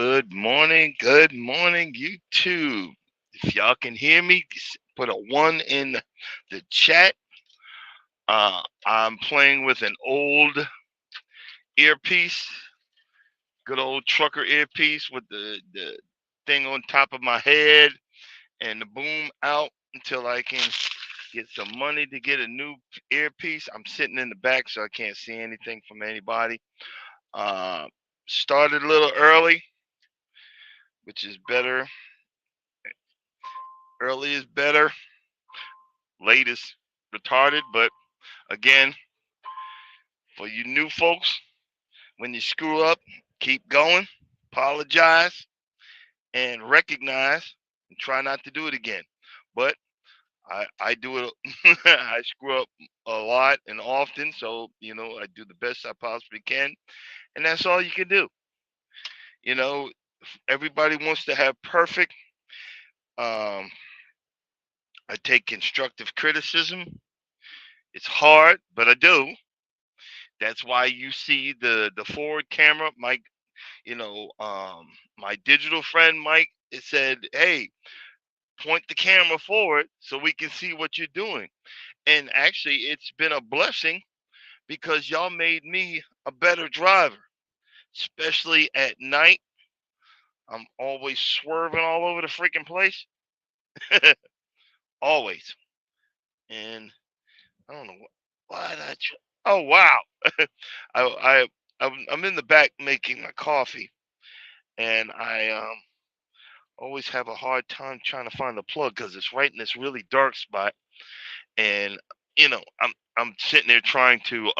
Good morning, YouTube. If y'all can hear me, put a one in the chat. I'm playing with an old earpiece, good old trucker earpiece with the thing on top of my head and the boom out until I can get some money to get a new earpiece. I'm sitting in the back, so I can't see anything from anybody. Uh, Started a little early, which is better. Early is better. Late is retarded, but again, for you new folks, when you screw up, keep going, apologize, and recognize, and try not to do it again. But I do it. I screw up a lot and often, so I do the best I possibly can, and that's all you can do. You know, everybody wants to have perfect. Um, I take constructive criticism. It's hard, but I do. That's why you see the forward camera, Mike. My digital friend Mike, it said, "Hey, point the camera forward so we can see what you're doing." And actually, it's been a blessing because y'all made me a better driver, especially at night. I'm always swerving all over the freaking place, always. And I don't know why that. Oh wow! I I I'm in the back making my coffee, and I always have a hard time trying to find the plug because it's right in this really dark spot, and I'm sitting there trying to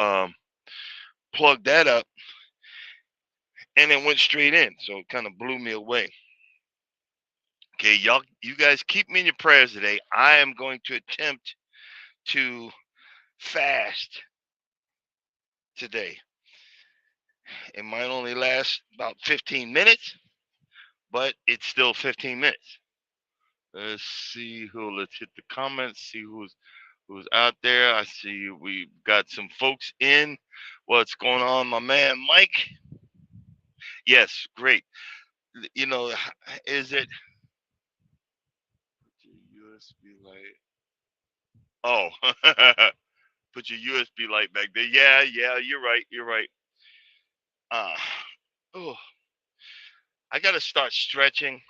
plug that up, and it went straight in, so it kind of blew me away. Okay, y'all, you guys keep me in your prayers today. I am going to attempt to fast today. It might only last about 15 minutes, but it's still 15 minutes. Let's see who. Let's hit the comments. See who's out there. I see we've got some folks in. What's going on, my man Mike? Yes, great. You know, is it USB light? Oh, put your USB light back there. Yeah, yeah, you're right. You're right. Uh, oh, I got to start stretching.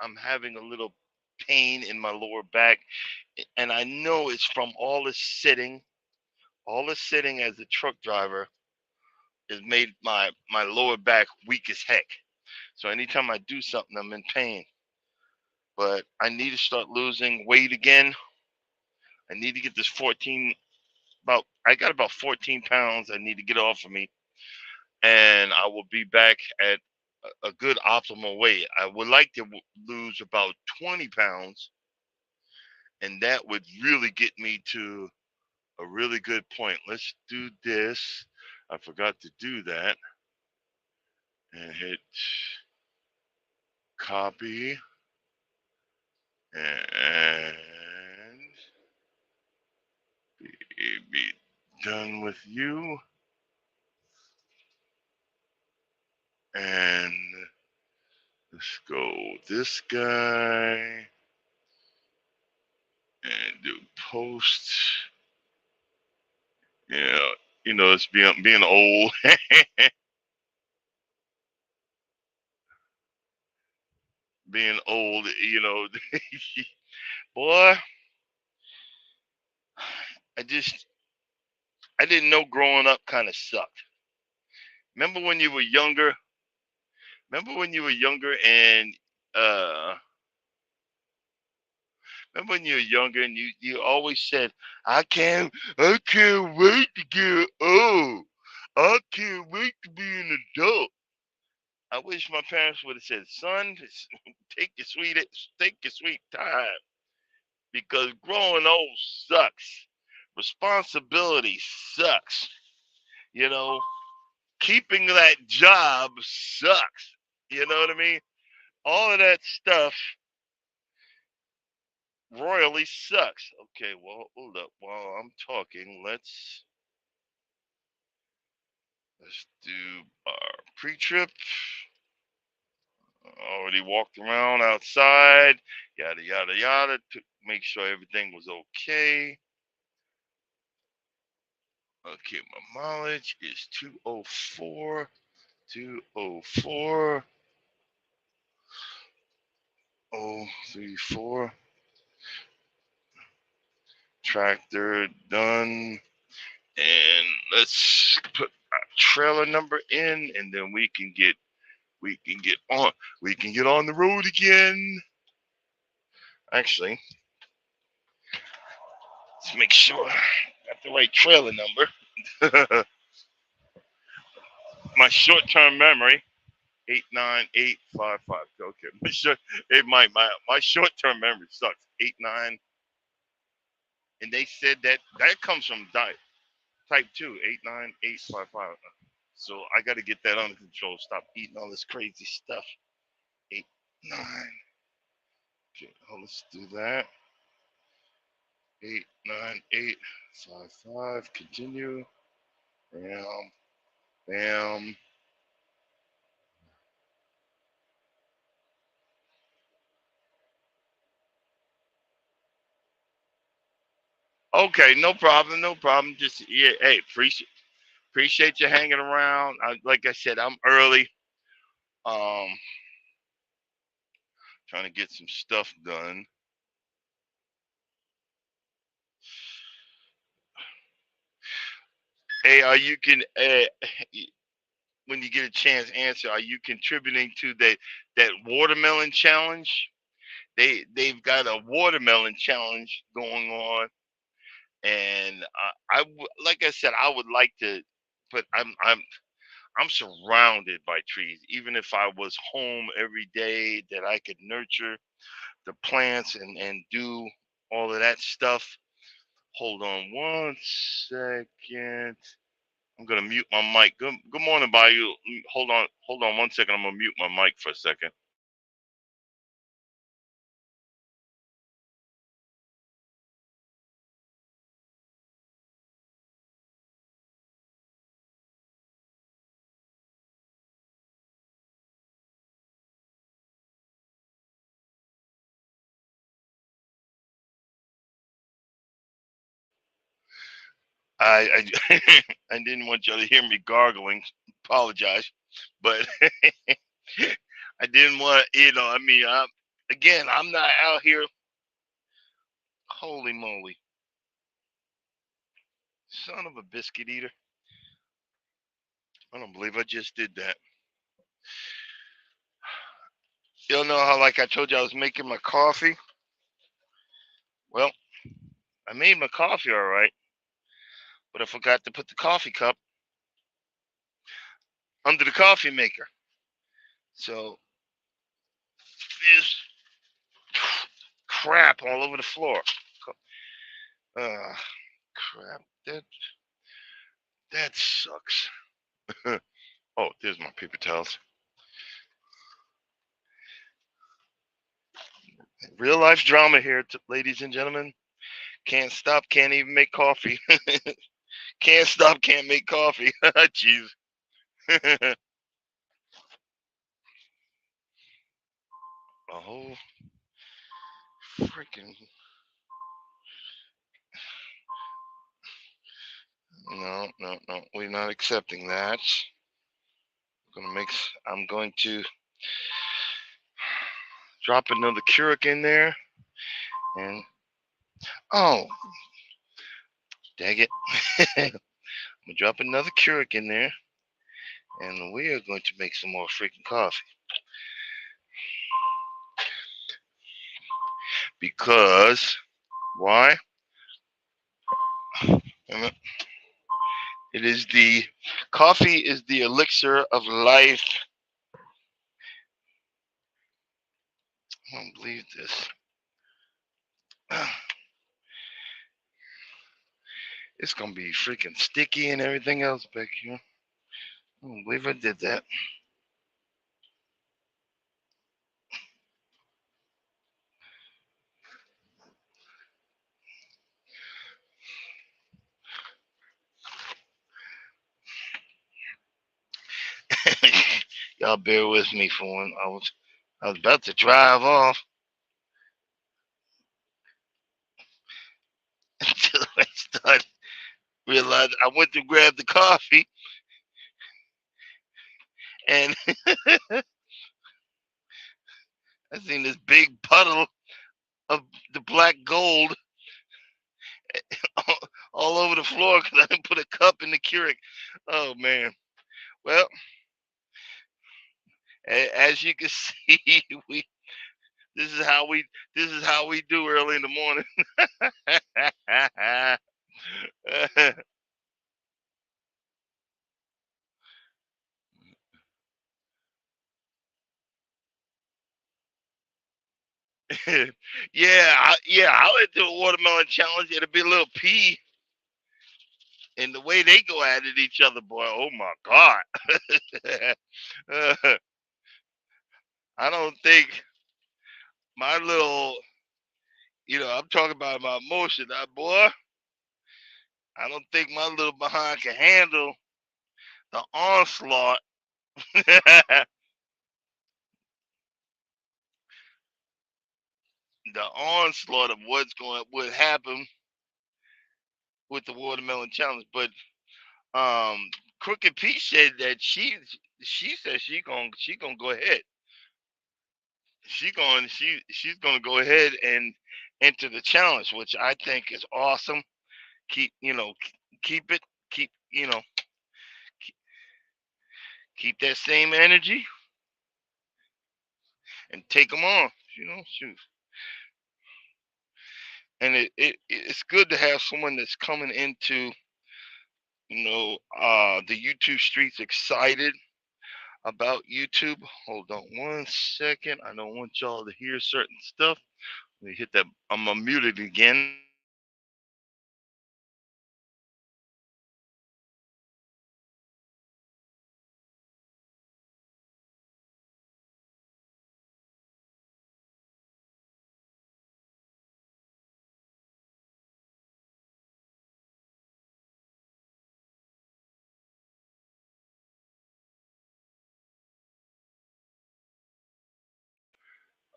I'm having a little pain in my lower back, and I know it's from all the sitting. All the sitting as a truck driver has made my lower back weak as heck. So anytime I do something, I'm in pain. But I need to start losing weight again. I need to get this 14 about I got about 14 pounds I need to get off of me, and I will be back at a good optimal weight. I would like to lose about 20 pounds, and that would really get me to a really good point. Let's do this. I forgot to do that, and hit copy and be done with you. And let's go this guy and do post. Yeah, it's being old. Being old, boy, I just I didn't know growing up kind of sucked. Remember when you were younger? Remember when you were younger and uh remember when you were younger and you always said, I can't wait to get old. I can't wait to be an adult. I wish my parents would have said, son, take your sweet time because growing old sucks. Responsibility sucks. You know, keeping that job sucks. You know what I mean? All of that stuff royally sucks. Okay, well, hold up. While I'm talking, let's do our pre-trip. Already walked around outside, yada yada yada, to make sure everything was okay. Okay, my mileage is 204, 204, 034. Tractor done. And let's put our trailer number in, and then we can get on the road again. Actually, let's make sure I got the right trailer number. My short-term memory, 89855. Okay, my short-term memory sucks. 89, and they said that comes from type 2, 89855. So I got to get that under control. Stop eating all this crazy stuff. 89. Okay, let's do that. 89855. Continue. Bam. Bam. Okay, no problem, no problem. Just yeah, hey, appreciate you hanging around. Like I said, I'm early. Um, trying to get some stuff done. Hey, are you can when you get a chance, answer. Are you contributing to that watermelon challenge? They've got a watermelon challenge going on, and like I said, I would like to, but I'm surrounded by trees. Even if I was home every day, that I could nurture the plants and do all of that stuff. Hold on one second. I'm gonna mute my mic. Good morning, Bayou. Hold on one second. I'm gonna mute my mic for a second. I I didn't want y'all to hear me gargling. Apologize, but I didn't want I mean, again, I'm not out here. Holy moly, son of a biscuit eater! I don't believe I just did that. Y'all know how, like I told you, I was making my coffee. Well, I made my coffee all right, but I forgot to put the coffee cup under the coffee maker. So there's crap all over the floor. Uh, crap. That sucks. Oh, there's my paper towels. Real life drama here, ladies and gentlemen. Can't stop, can't even make coffee. Can't stop, can't make coffee. Jeez. A whole freaking no, no, no. We're not accepting that. I'm going to drop another Keurig in there, and oh, dang it. I'm gonna drop another Keurig in there, and we are going to make some more freaking coffee. Because why? It is the coffee is the elixir of life. I don't believe this. It's gonna be freaking sticky and everything else back here. I don't believe I did that. Y'all bear with me for one. I was about to drive off until I started realizing I went to grab the coffee and I seen this big puddle of the black gold all, all over the floor because I didn't put a cup in the Keurig. Oh man. Well, as you can see, we this is how we this is how we do early in the morning. I went to a watermelon challenge. It'll be a little pea, and the way they go at it each other, boy. Oh my god. uh, I don't think my little, I'm talking about my emotion, boy. I don't think my little behind can handle the onslaught. The onslaught of what happen with the watermelon challenge. But um, Crooked Pete said that she said she gonna go ahead. She's gonna go ahead and enter the challenge, which I think is awesome. Keep keep it keep keep, keep that same energy and take them on. Shoot. And it's good to have someone that's coming into the YouTube streets excited about YouTube. Hold on one second. I don't want y'all to hear certain stuff. Let me hit that. I'm unmuted again.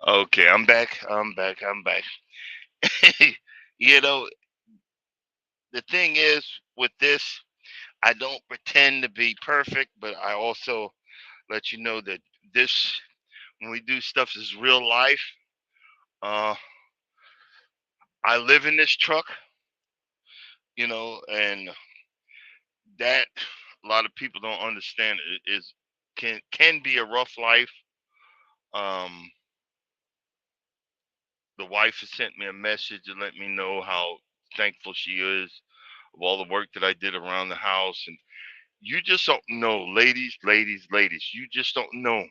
Okay, I'm back. I'm back. I'm back. you know, the thing is with this, I don't pretend to be perfect, but I also let you know that this, when we do stuff, is real life. Uh, I live in this truck, and that a lot of people don't understand is can be a rough life. Um, the wife has sent me a message and let me know how thankful she is of all the work that I did around the house. And you just don't know, ladies, ladies, ladies, you just don't know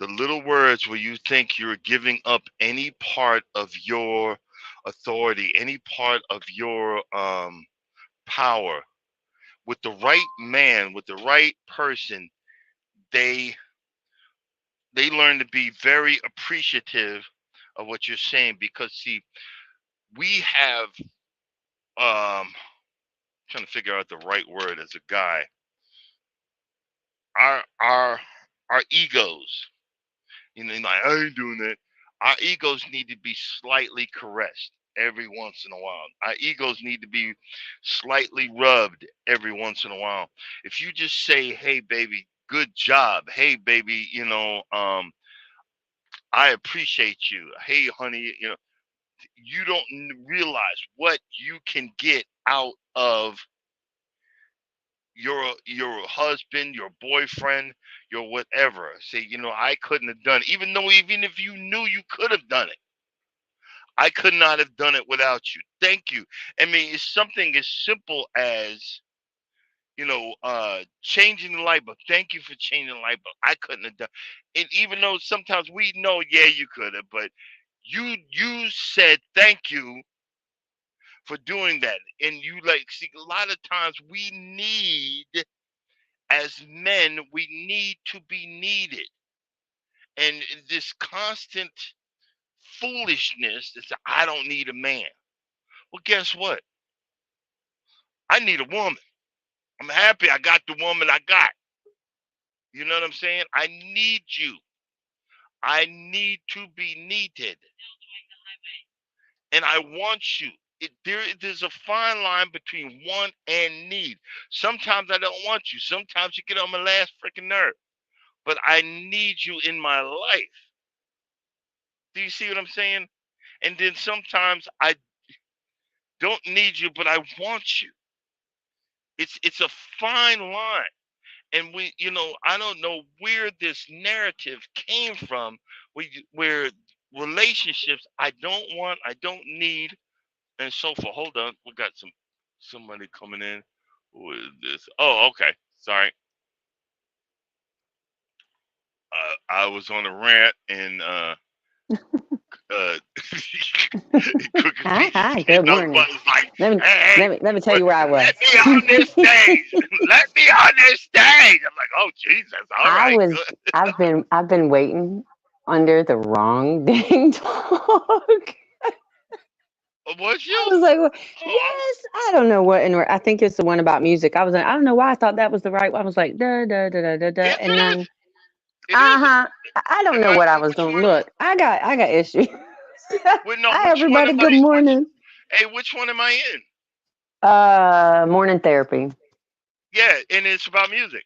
the little words where you think you're giving up any part of your authority, any part of your power. With the right man, with the right person, they they learn to be very appreciative of what you're saying because see, we have trying to figure out the right word as a guy. Our egos, like I ain't doing that. Our egos need to be slightly caressed every once in a while. Our egos need to be slightly rubbed every once in a while. If you just say, "Hey, baby, good job. Hey, baby, I appreciate you. Hey, honey, you don't realize what you can get out of your husband, your boyfriend, your whatever. Say, I couldn't have done it. Even if you knew you could have done it, I could not have done it without you. Thank you. I mean, it's something as simple as, changing the light bulb. Thank you for changing the light bulb. I couldn't have done it. Even though sometimes we know, yeah, you could have, but you said thank you for doing that. And you like see a lot of times we need as men, we need to be needed. And this constant foolishness that says, I don't need a man. Well, guess what? I need a woman. I'm happy I got the woman I got. You know what I'm saying? I need you. I need to be needed, and I want you. There's a fine line between want and need. Sometimes I don't want you. Sometimes you get on my last freaking nerve, but I need you in my life. Do you see what I'm saying? And then sometimes I don't need you, but I want you. It's a fine line. And I don't know where this narrative came from, where relationships I don't want, I don't need, and so forth. Hold on, we got somebody coming in. Who is this? Oh, okay. Sorry. I was on a rant and uh Crooked Hi, Feet hi. hitting Good those morning. buttons like, Let me hey, let me tell you where I let was. me on this stage. Let me on this stage. I'm like, oh Jesus, all I right, was good. I've been waiting under the wrong dang dog. Was I you? was like, "What?" Oh, Yes, I don't know what, and I think it's the one about music. I was like, I don't know why I thought that was the right one. I was like, da da da da da da, it and is. then It is. I don't Am know I? what I was Which doing. one? Look, I got issues. Wait, no. Hi, Which one everybody. am I? Good Which? morning. Hey, which one am I in? Morning therapy. Yeah, and it's about music.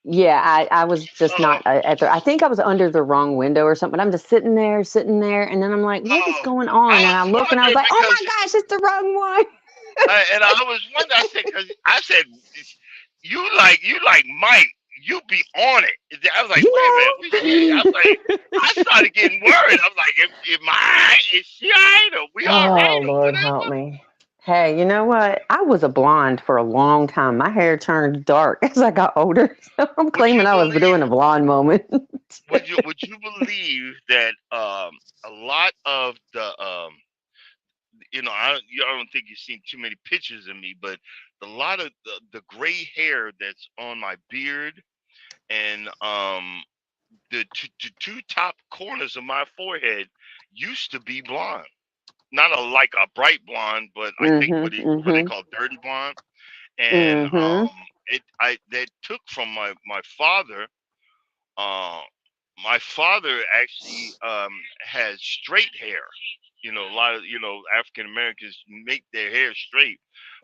Yeah, I was just Oh, not at the. I think I was under the wrong window or something. I'm just sitting there, and then I'm like, what is oh. going I on? And I was look, and I was wondering like, oh because, my gosh, it's the wrong one. and I was wondering. I said, because I said, you like Mike. You be on it. I was like, You wait a minute. I was like, know. I started getting worried. I was like, am I? Is she all right? Or we all Oh, right? Or Lord help whatever? me. Hey, you know what? I was a blonde for a long time. My hair turned dark as I got older. So I'm Would claiming you I was doing believe? a blonde moment. Would you believe that a lot of the I don't think you've seen too many pictures of me, but a lot of the gray hair that's on my beard and the two top corners of my forehead used to be blonde. Not like a bright blonde, but I think Mhm. what they Mhm. call dirty blonde. And Mhm. it I that took from my father. Uh, my father actually has straight hair. A lot of African Americans make their hair straight,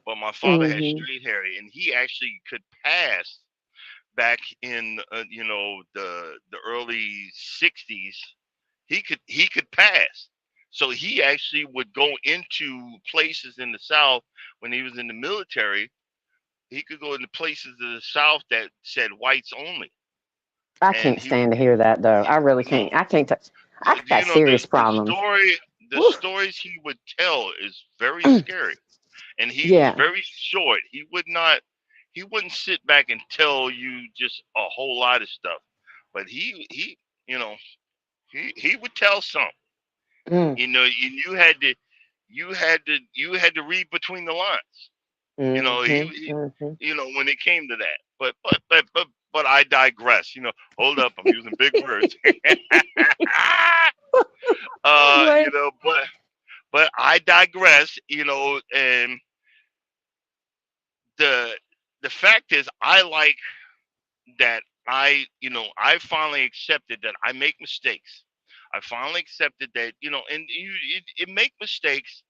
but my father has Mhm. straight hair, and he actually could pass back in the early '60s. He could pass, so he actually would go into places in the South when he was in the military. He could go into places in the South that said whites only, I and can't stand to hear that though. he I really no can't. I can't. I got the serious the problems. story the Woo. stories he would tell is very scary, and he's Yeah. very short. He wouldn't sit back and tell you just a whole lot of stuff, but he you know he would tell some. Mm. You had to read between the lines. Mhm. He Mhm. when it came to that. But I digress. Hold up, I'm using big words. What? But I digress. And the the fact is, I like that. I finally accepted that I make mistakes. I finally accepted that, and you make mistakes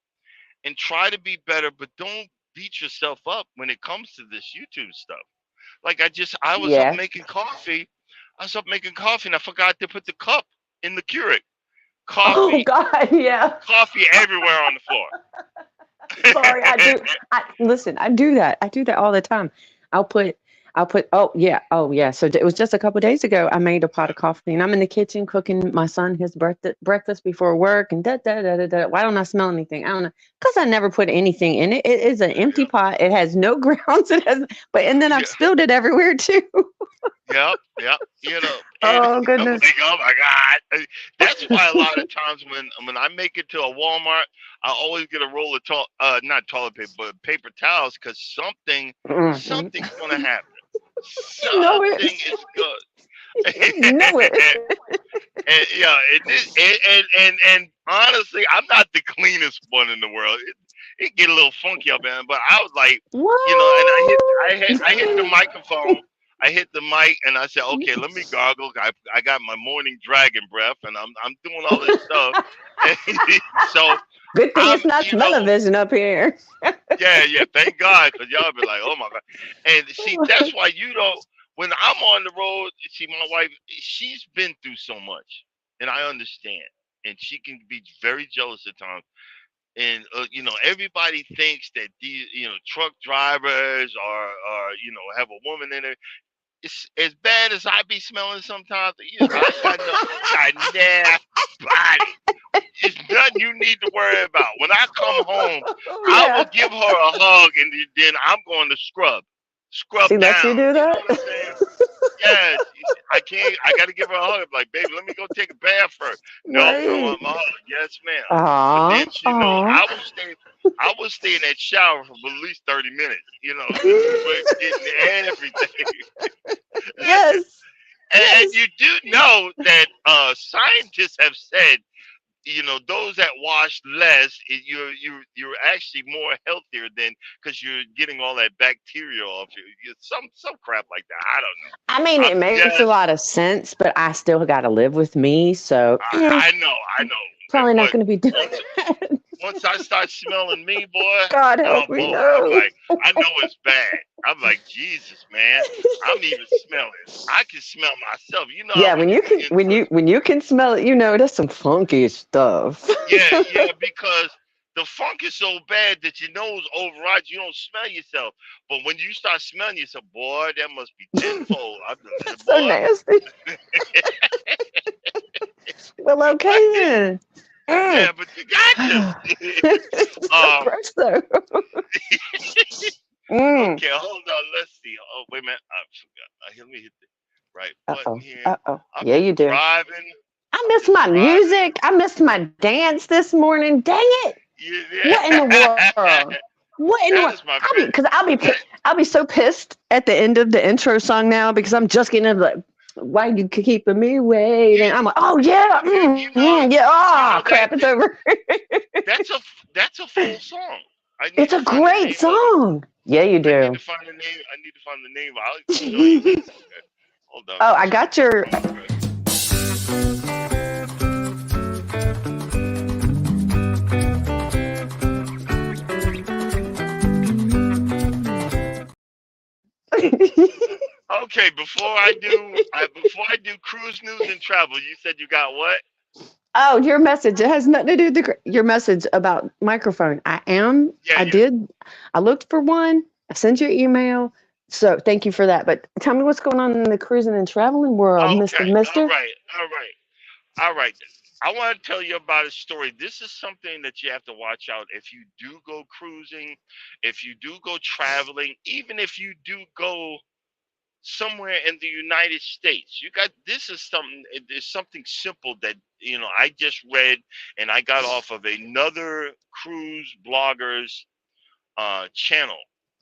and try to be better, but don't beat yourself up when it comes to this YouTube stuff. Like I was up Yeah. making coffee. I was up making coffee and I forgot to put the cup in the Keurig. Oh Coffee, God. Yeah. coffee everywhere on the floor. Sorry, I do. I listen. I do that. I do that all the time. I'll put. I'll put. Oh yeah. Oh yeah. So it was just a couple days ago. I made a pot of coffee, and I'm in the kitchen cooking my son his breakfast before work, and da da da da da. Why don't I smell anything? I don't know. Because I never put anything in it. It is an empty Yeah, pot. It has no grounds. It has. But and then I've yeah, spilled it everywhere too. yep, yep. And Oh I'm goodness. like, oh my god. That's why a lot of times when I make it to a Walmart, I always get a roll of not toilet paper, but paper towels, because Mhm. something's gonna happen. You know it. Something is good. You know it. And yeah, and honestly, I'm not the cleanest one in the world. It get a little funky up there, but I was like, and I hit What? I hit the microphone. I hit the mic and I said, okay, let me gargle. I got my morning dragon breath and I'm doing all this stuff. And so Good thing I'm, it's not you know, television up here. yeah, yeah, thank God, because y'all be like, oh my God. And see, that's why you don't, when I'm on the road, see, my wife, she's been through so much, and I understand. And she can be very jealous at times. And, everybody thinks that these, truck drivers have a woman in it. It's as bad as I be smelling sometimes. I ain't got no, got nasty body. It's nothing you need to worry about. When I come home, I will Yeah. give her a hug and then I'm going to scrub She lets you down. do You know that? what I'm saying? Yes, I can't. I got to give her a hug. I'm like, baby, let me go take a bath first. No, I Right. want my hug. Yes, ma'am. But then Aw, she know aw. I will stay in that shower for at least 30 minutes. Just getting everything. Yes. And Yes. you do know that scientists have said those that wash less, you're actually more healthier than because you're getting all that bacteria off some crap like that. I don't know. I mean, it I'm makes a just lot of sense, but I still got to live with me, so I know. probably not But going to be doing once that. once I start smelling me, boy, God oh help me, boy, I'm no. like, I know it's bad. I'm like, Jesus, man, I'm even smelling. I can smell myself. You know how Yeah, when when you you be can in when you when you can smell it, that's some funky stuff. Yeah, yeah, because the funk is so bad that your nose overrides. You don't smell yourself. But when you start smelling yourself, boy, that must be tenfold. I That's so boy, nasty. Well, okay then. Mm. yeah, but you got to. It's so um, gross though. Mm. okay, hold on. Let's see. Oh, wait a minute. I forgot. Let me hit the right button Uh-oh. here. Uh-oh. I'm Yeah, just you do. driving. I I'm missed just my driving. music. I missed my dance this morning. Dang it. Yeah, What in the world? What in the that world? is my I'll be favorite. because That, I'll be so pissed at the end of the intro song now because I'm just getting into like why you keeping me waiting. you, I'm like, oh yeah, yeah. you Ah, know that crap, it's over. that's a full song. I need It's to a find the great name of it. song. Yeah, you I need to do. find the name. I need to find the name. I'll show you. Okay. Hold on. Oh, Let's I see. got your. Okay. Okay. Before I do cruise news and travel, you said you got what? Oh, your message. It has nothing to do with your message about microphone. Yeah, I yeah. did. I looked for one. I sent you an email. So thank you for that. But tell me what's going on in the cruising and traveling world, Mister Okay. All Mister. right. All right. All right. I want to tell you about a story. This is something that you have to watch out if you do go cruising, if you do go traveling, even if you do go somewhere in the United States. You got this is something There's something simple that I just read and I got off of another cruise blogger's channel.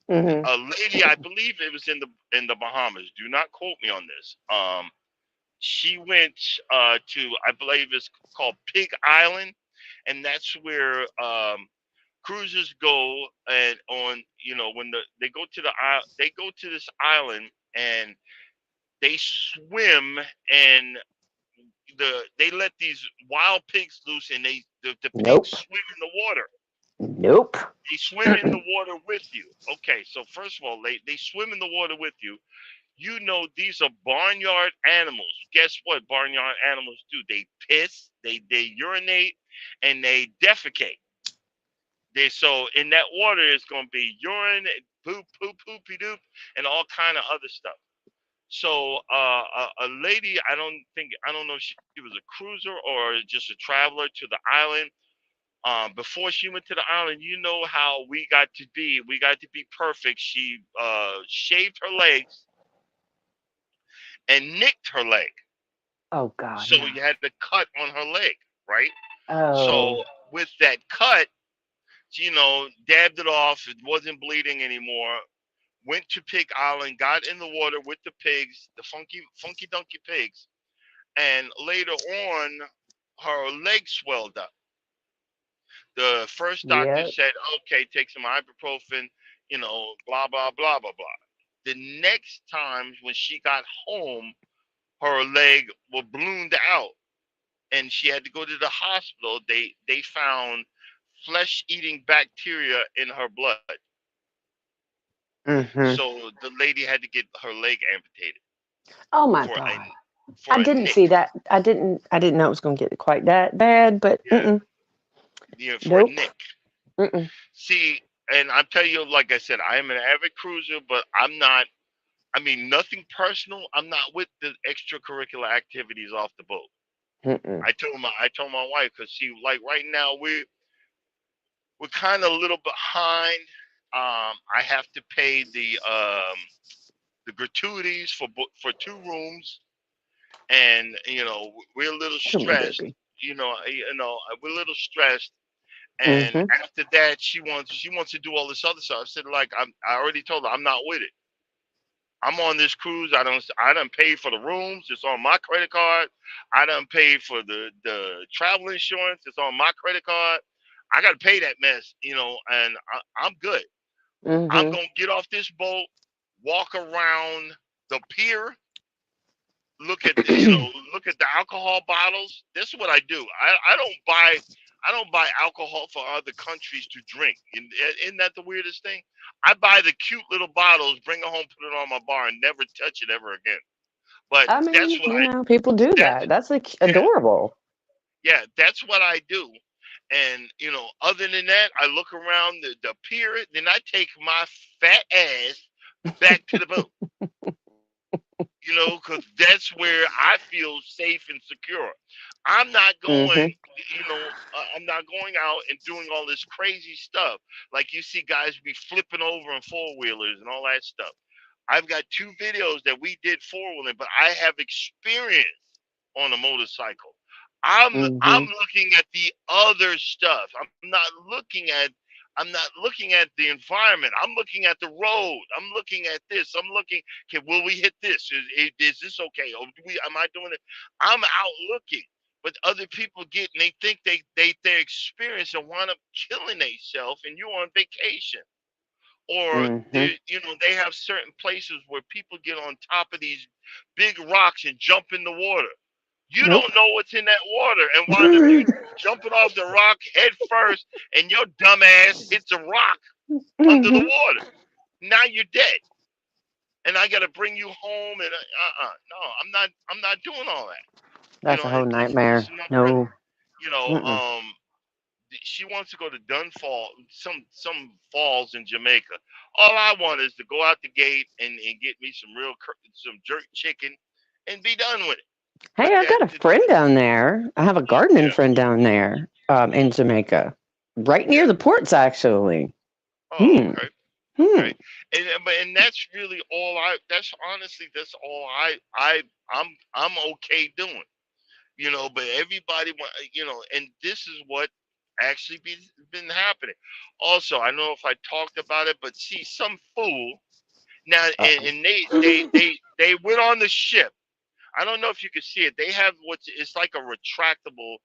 Mm-hmm. A lady, I believe it was in the Bahamas. Do not quote me on this. She went to, I believe it's called Pig Island, and that's where cruisers go and on when they go to they go to this island and they swim and they let these wild pigs loose and the pigs Nope. swim in the water. Nope. They swim in the water with you. Okay, so first of all, they swim in the water with you. These are barnyard animals. Guess what barnyard animals do? They piss, they urinate, and they defecate. So in that water is going to be urine, poop, poop, poopy doop, and all kind of other stuff. So a lady, I don't know if she was a cruiser or just a traveler to the island. Before she went to the island, you know how we got to be. We got to be perfect. She shaved her legs and nicked her leg. Oh God, So no. you had the cut on her leg, right? Oh. So with that cut, she, dabbed it off. It wasn't bleeding anymore. Went to Pig Island, got in the water with the pigs, the funky dunky pigs, and later on, her leg swelled up. The first doctor Yep. said, "Okay, take some ibuprofen, blah blah blah blah blah." the next time when she got home, her leg was ballooned out, and she had to go to the hospital. They found flesh-eating bacteria in her blood, Hmm. so the lady had to get her leg amputated Oh my for God. I a didn't nick. see that. I didn't know it was going to get quite that bad, but Yeah, yeah, for a nope. nick. Mm-mm. See, and I'm telling you, like I said, I am an avid cruiser, but I'm not. I mean, nothing personal. I'm not with the extracurricular activities off the boat. Mm-mm. I told my wife, because she, like, right now we're kind of a little behind. I have to pay the gratuities for 2 rooms, and we're a little Come here, stressed. baby. We're a little stressed. And Hmm. after that, she wants to do all this other stuff. I said, like, I already told her I'm not with it. I'm on this cruise. I don't pay for the rooms. It's on my credit card. I don't pay for the travel insurance. It's on my credit card. I got to pay that mess, and I'm good. I'm Hmm. gonna get off this boat, walk around the pier, look at the alcohol bottles. This is what I do. I don't buy alcohol for other countries to drink. Isn't that the weirdest thing? I buy the cute little bottles, bring it home, put it on my bar, and never touch it ever again. But I that's mean, what I people do that's that. That's like yeah, adorable. yeah, that's what I do. And other than that, I look around the pier, then I take my fat ass back to the boat. Because that's where I feel safe and secure. I'm not Hmm. going, I'm not going out and doing all this crazy stuff. Like you see guys be flipping over in four wheelers and all that stuff. I've got 2 videos that we did four wheeling, but I have experience on a motorcycle. I'm Hmm. looking at the other stuff. I'm not looking at the environment. I'm looking at the road. I'm looking at this. I'm looking. Okay, will we hit this? Is this okay? Or am I doing it? I'm out looking. But other people get and they think they experience and wind up killing themselves, and you're on vacation. Or Hmm. they have certain places where people get on top of these big rocks and jump in the water. You Nope. don't know what's in that water, and wind up you jumping off the rock head first, and your dumb ass hits a rock under the Hmm. water. Now you're dead, and I got to bring you home. And no, I'm not doing all that. That's a whole This is nightmare. not the. No. You know, Mm-mm. she wants to go to Dunfall, some falls in Jamaica. All I want is to go out the gate and get me some jerk chicken, and be done with it. But Hey, I got a friend down there. I have a gardening yeah, friend down there, in Jamaica, right near yeah. the ports, actually. Oh, Hmm. okay. Hmm. Okay, and that's really all I. That's honestly, that's all I'm okay doing. But everybody want, and this is what actually been happening. Also, I don't know if I talked about it, but see, some fool now, Uh-oh. and they went on the ship. I don't know if you can see it. They have what's it's like a retractable.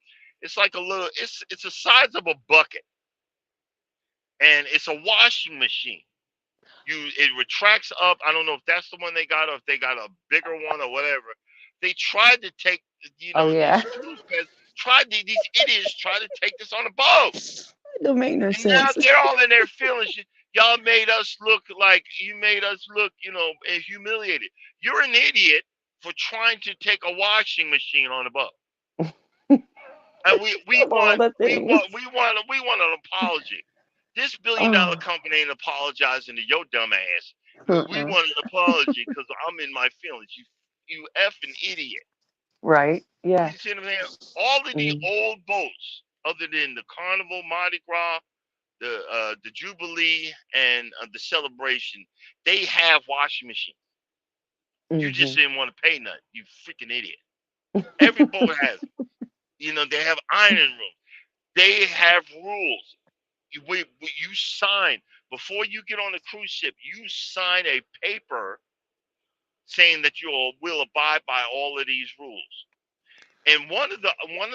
It's like a little. It's the size of a bucket, and it's a washing machine. It retracts up. I don't know if that's the one they got or if they got a bigger one or whatever. They tried to take, Oh these yeah. fools these idiots tried to take this on a boat, Don't make no and now sense. they're all in their feelings. Y'all made us look like you made us look, humiliated. You're an idiot for trying to take a washing machine on a boat. And we Of all want the we things. want we want we want an apology. This billion-dollar Oh. company ain't apologizing to your dumb ass. We Uh-uh. want an apology because I'm in my feelings. You effing idiot. Right. You Yeah. see what I'm saying? All of the Mm. old boats, other than the Carnival, Mardi Gras, the Jubilee, and the Celebration, they have washing machines. You just Hmm. didn't want to pay nothing. You freaking idiot. Every boat has them. They have iron room. They have rules. You sign before you get on the cruise ship. You sign a paper saying that you will abide by all of these rules. And one of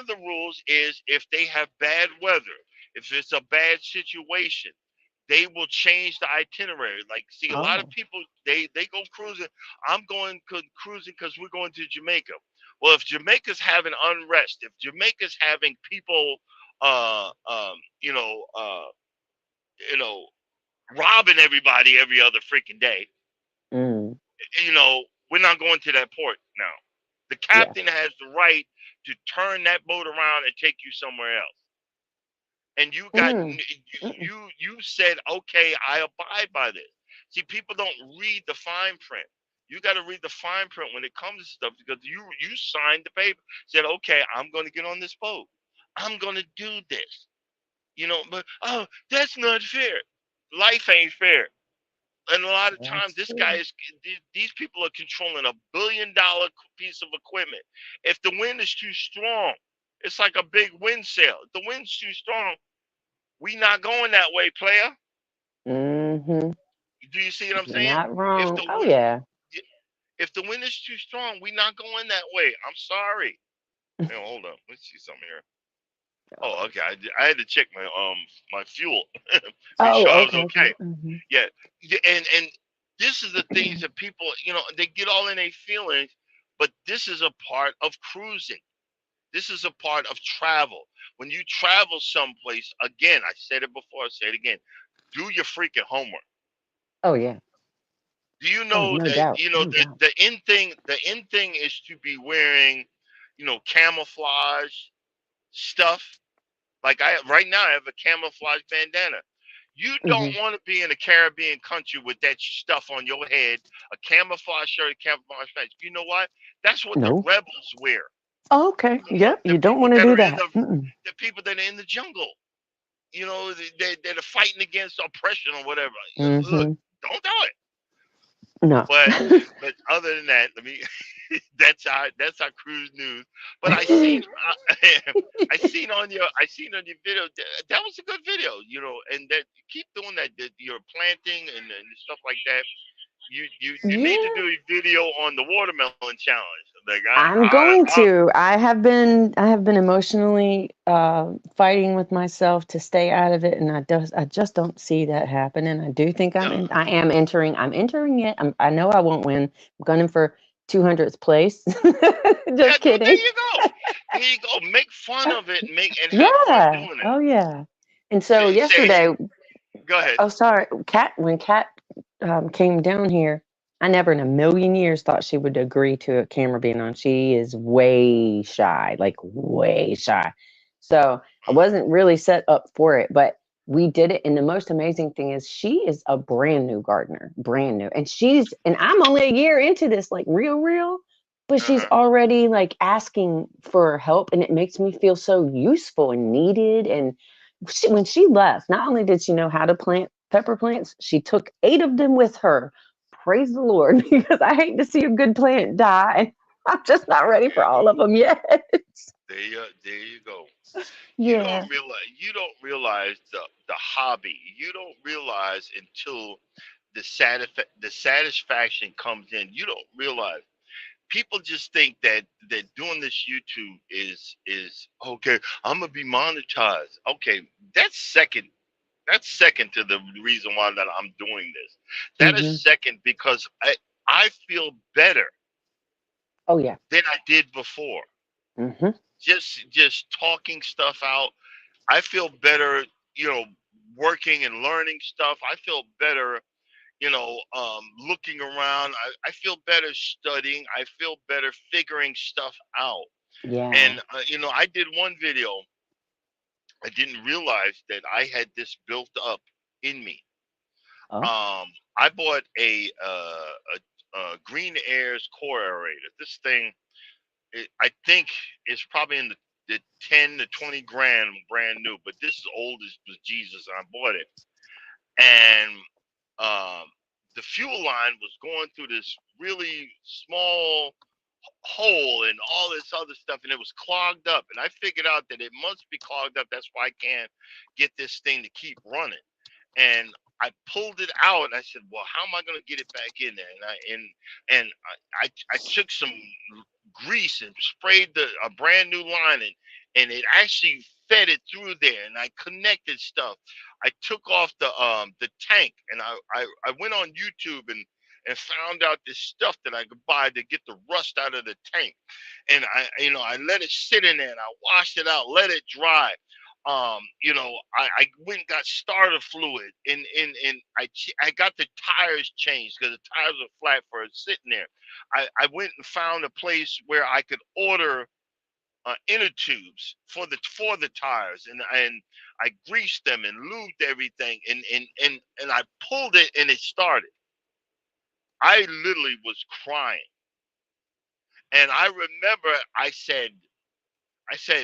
the rules is if they have bad weather, if it's a bad situation, they will change the itinerary. Like, see, a lot of Oh. people they go cruising. I'm going cruising because we're going to Jamaica. Well, if Jamaica's having unrest, if Jamaica's having people, uh, um, you know, uh, you know, robbing everybody every other freaking day, Mm. we're not going to that port now. The Yeah. captain has the right to turn that boat around and take you somewhere else. And you got Mm. Mm-mm. you said, okay, I abide by this. See, people don't read the fine print. You got to read the fine print when it comes to stuff, because you signed the paper, said, okay, I'm going to get on this boat, I'm going to do this. But oh, that's not fair. Life ain't fair. And a lot of times, That's this guy true. is these people are controlling $1 billion piece of equipment. If the wind is too strong, it's like a big wind sail. If the wind's too strong, we not going that way, player. Mm-hmm. Do you see what I'm You're saying? not If wrong. the Oh wind, yeah. if the wind is too strong, we not going that way. I'm sorry. Hold on. Let's see something here. Oh, okay. I had to check my fuel, make Oh, sure I was okay, okay. okay. Mm-hmm. Yeah, yeah, and this is the things that people, they get all in their feelings, but this is a part of cruising. This is a part of travel. When you travel someplace, again, I said it before, I say it again. Do your freaking homework. Oh yeah. Do you Oh, know no that doubt. No doubt. the end thing is to be wearing, camouflage stuff. Like, I right now I have a camouflage bandana. You don't Mm-hmm. want to be in a Caribbean country with that stuff on your head, a camouflage shirt, a camouflage pants. You know what? That's what the No. rebels wear. Oh, okay. Yep. The You don't people want to that do are in that. Mm-mm. the people that are in the jungle. They're fighting against oppression or whatever. Look, Mm-hmm. don't do it. No. But other than that, let me. That's our cruise news. But I seen on your video, that was a good video. And that, keep doing that. That you're planting and stuff like that. You need to Yeah. do a video on the watermelon challenge. Like, I'm going to. I have been emotionally fighting with myself to stay out of it, and I just don't see that happening. I do think no, I'm entering it. I know I won't win. I'm gunning for 200th place. yeah, Just no, there kidding. you go. There you go. Make fun of it, and have fun Yeah. doing it. Oh yeah. And so Say, yesterday, go ahead. oh sorry, Kat came down here, I never in a million years thought she would agree to a camera being on. She is way shy, like way shy. So I wasn't really set up for it, but we did it. And the most amazing thing is she is a brand new gardener, brand new. And I'm only a year into this, like real, but Uh she's huh. already like asking for help. And it makes me feel so useful and needed. And when she left, not only did she know how to plant pepper plants, she took 8 of them with her. Praise the Lord, because I hate to see a good plant die. I'm just not ready for all of them yet. There you go. You Yeah. don't realize the hobby. You don't realize until the satisfaction comes in. You don't realize. People just think that doing this YouTube is okay. I'm gonna be monetized. Okay, that's second. That's second to the reason why that I'm doing this. That is Hmm. second because I feel better Oh yeah. than I did before. Hmm. Just talking stuff out. I feel better, working and learning stuff. I feel better, looking around. I feel better studying. I feel better figuring stuff out. Yeah. And I did one video. I didn't realize that I had this built up in me. Oh. I bought a Green Airs core aerator. This thing, I think, is probably in the 10 to 20 grand, brand new. But this is old as Jesus. And I bought it, and um, the fuel line was going through this really small hole and all this other stuff, and it was clogged up. And I figured out that it must be clogged up. That's why I can't get this thing to keep running. And I pulled it out, and I said, "Well, how am I going to get it back in there?" And I took some grease and sprayed a brand new line, and it actually fed it through there, and I connected stuff. I took off the tank, and I went on YouTube and found out this stuff that I could buy to get the rust out of the tank. And I let it sit in there, and I washed it out, let it dry. I went and got starter fluid, and I got the tires changed because the tires were flat for it sitting there. I went and found a place where I could order inner tubes for the tires, and I greased them and lubed everything, and I pulled it, and it started. I literally was crying, and I remember I said,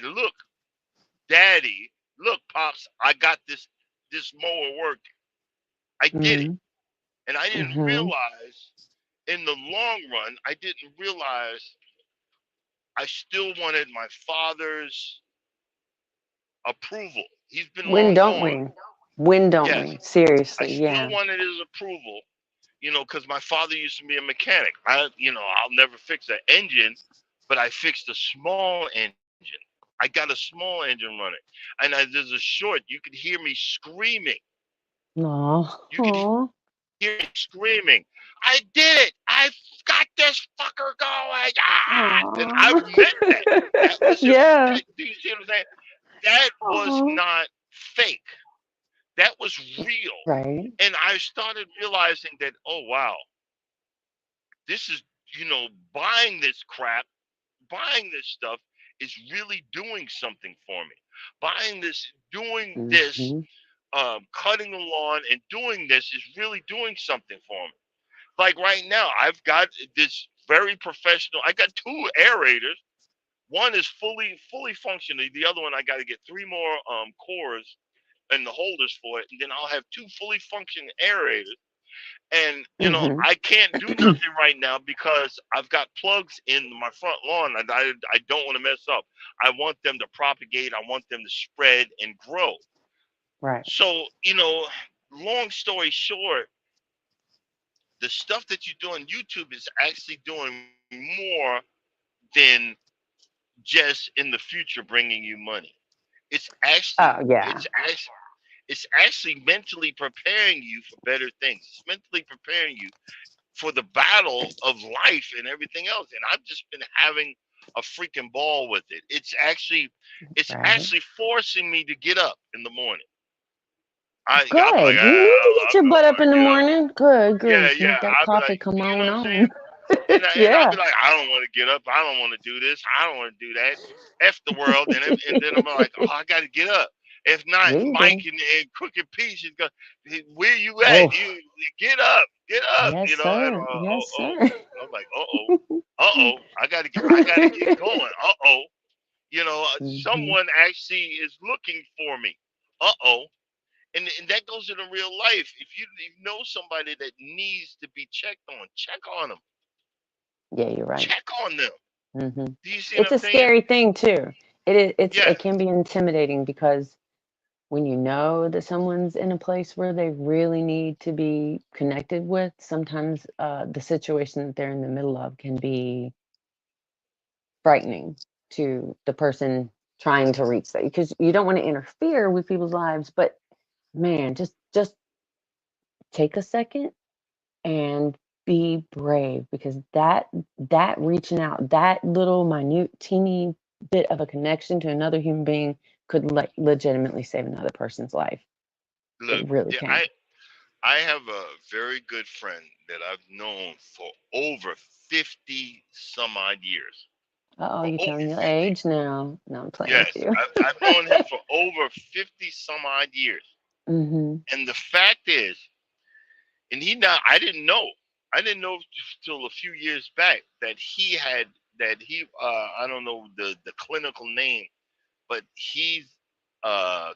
look, Daddy, look, Pops, I got this mower working. I did it, Mm-hmm. and I didn't Mm-hmm. realize in the long run, I didn't realize I still wanted my father's approval. He's been When long don't gone. we? When don't Yes, we? I Seriously, still yeah. wanted his approval, because my father used to be a mechanic. I'll never fix an engine, but I fixed a small engine. I got a small engine running, and there's a short. You could hear me screaming. Oh, You could hear me oh, screaming. I did it. I got this fucker going. Ah! And I meant that. That was yeah. do you see what I'm saying? That was Oh, not fake. That was real. right. And I started realizing that, oh wow, this is, buying this crap, buying this stuff is really doing something for me. Doing this, Mm-hmm. cutting the lawn and doing this is really doing something for me. Like right now, I've got this very professional. I got two aerators. One is fully functional. The other one, I got to get three more cores and the holders for it, and then I'll have two fully functioning aerators. And Mm-hmm. I can't do nothing right now because I've got plugs in my front lawn. I don't want to mess up. I want them to propagate. I want them to spread and grow. Right. So, long story short, the stuff that you do on YouTube is actually doing more than just in the future bringing you money. It's actually Oh, it's yeah. actually it's actually mentally preparing you for better things. It's mentally preparing you for the battle of life and everything else. And I've just been having a freaking ball with it. It's Right. actually forcing me to get up in the morning. I'll be like, Good. You need to get I your don't butt up want in to the get up. morning. Good Yeah, grief. yeah. Make that I'll be coffee like, come you know on what I'm saying? on. And I'll yeah. be like, I don't want to get up. I don't want to do this. I don't want to do that. F the world. And then I'm like, oh, I got to get up. If not, Yeah, you Mike do. and Crooked Peach is going, where you at? Oh, You get up. yes, And sir. Yes, sir. I'm like, I got to get going. hmm Someone actually is looking for me. Uh oh. And that goes into real life. If you know somebody that needs to be checked on, check on them. Yeah, you're right. Check on them. hmm Do you see what It's I'm a saying? scary thing too. It Yes. can be intimidating because when you know that someone's in a place where they really need to be connected with, sometimes the situation that they're in the middle of can be frightening to the person trying to reach that because you don't want to interfere with people's lives, but man, just take a second and be brave because that reaching out, that little minute teeny bit of a connection to another human being could legitimately save another person's life. Look, It really yeah, can. I have a very good friend that I've known for over 50 some odd years. Uh-oh, For you over telling your 50. age now. No, I'm playing with Yes, you. I've known him for over 50 some odd years. hmm And the fact is, and I didn't know. I didn't know till a few years back that he I don't know the clinical name, but he's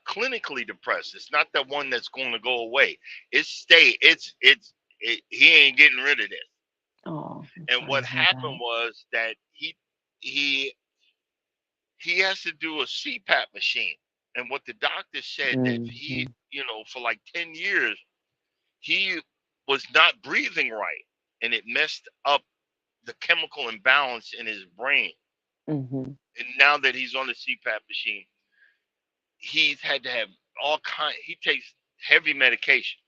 clinically depressed. It's not the one that's going to go away. He ain't getting rid of this. Oh, I'm And sorry what to hear happened that. was that he he has to do a CPAP machine. And what the doctor said that he, hmm for like 10 years, he was not breathing right, and it messed up the chemical imbalance in his brain. hmm And now that he's on the CPAP machine, he's had to have all kind. He takes heavy medication.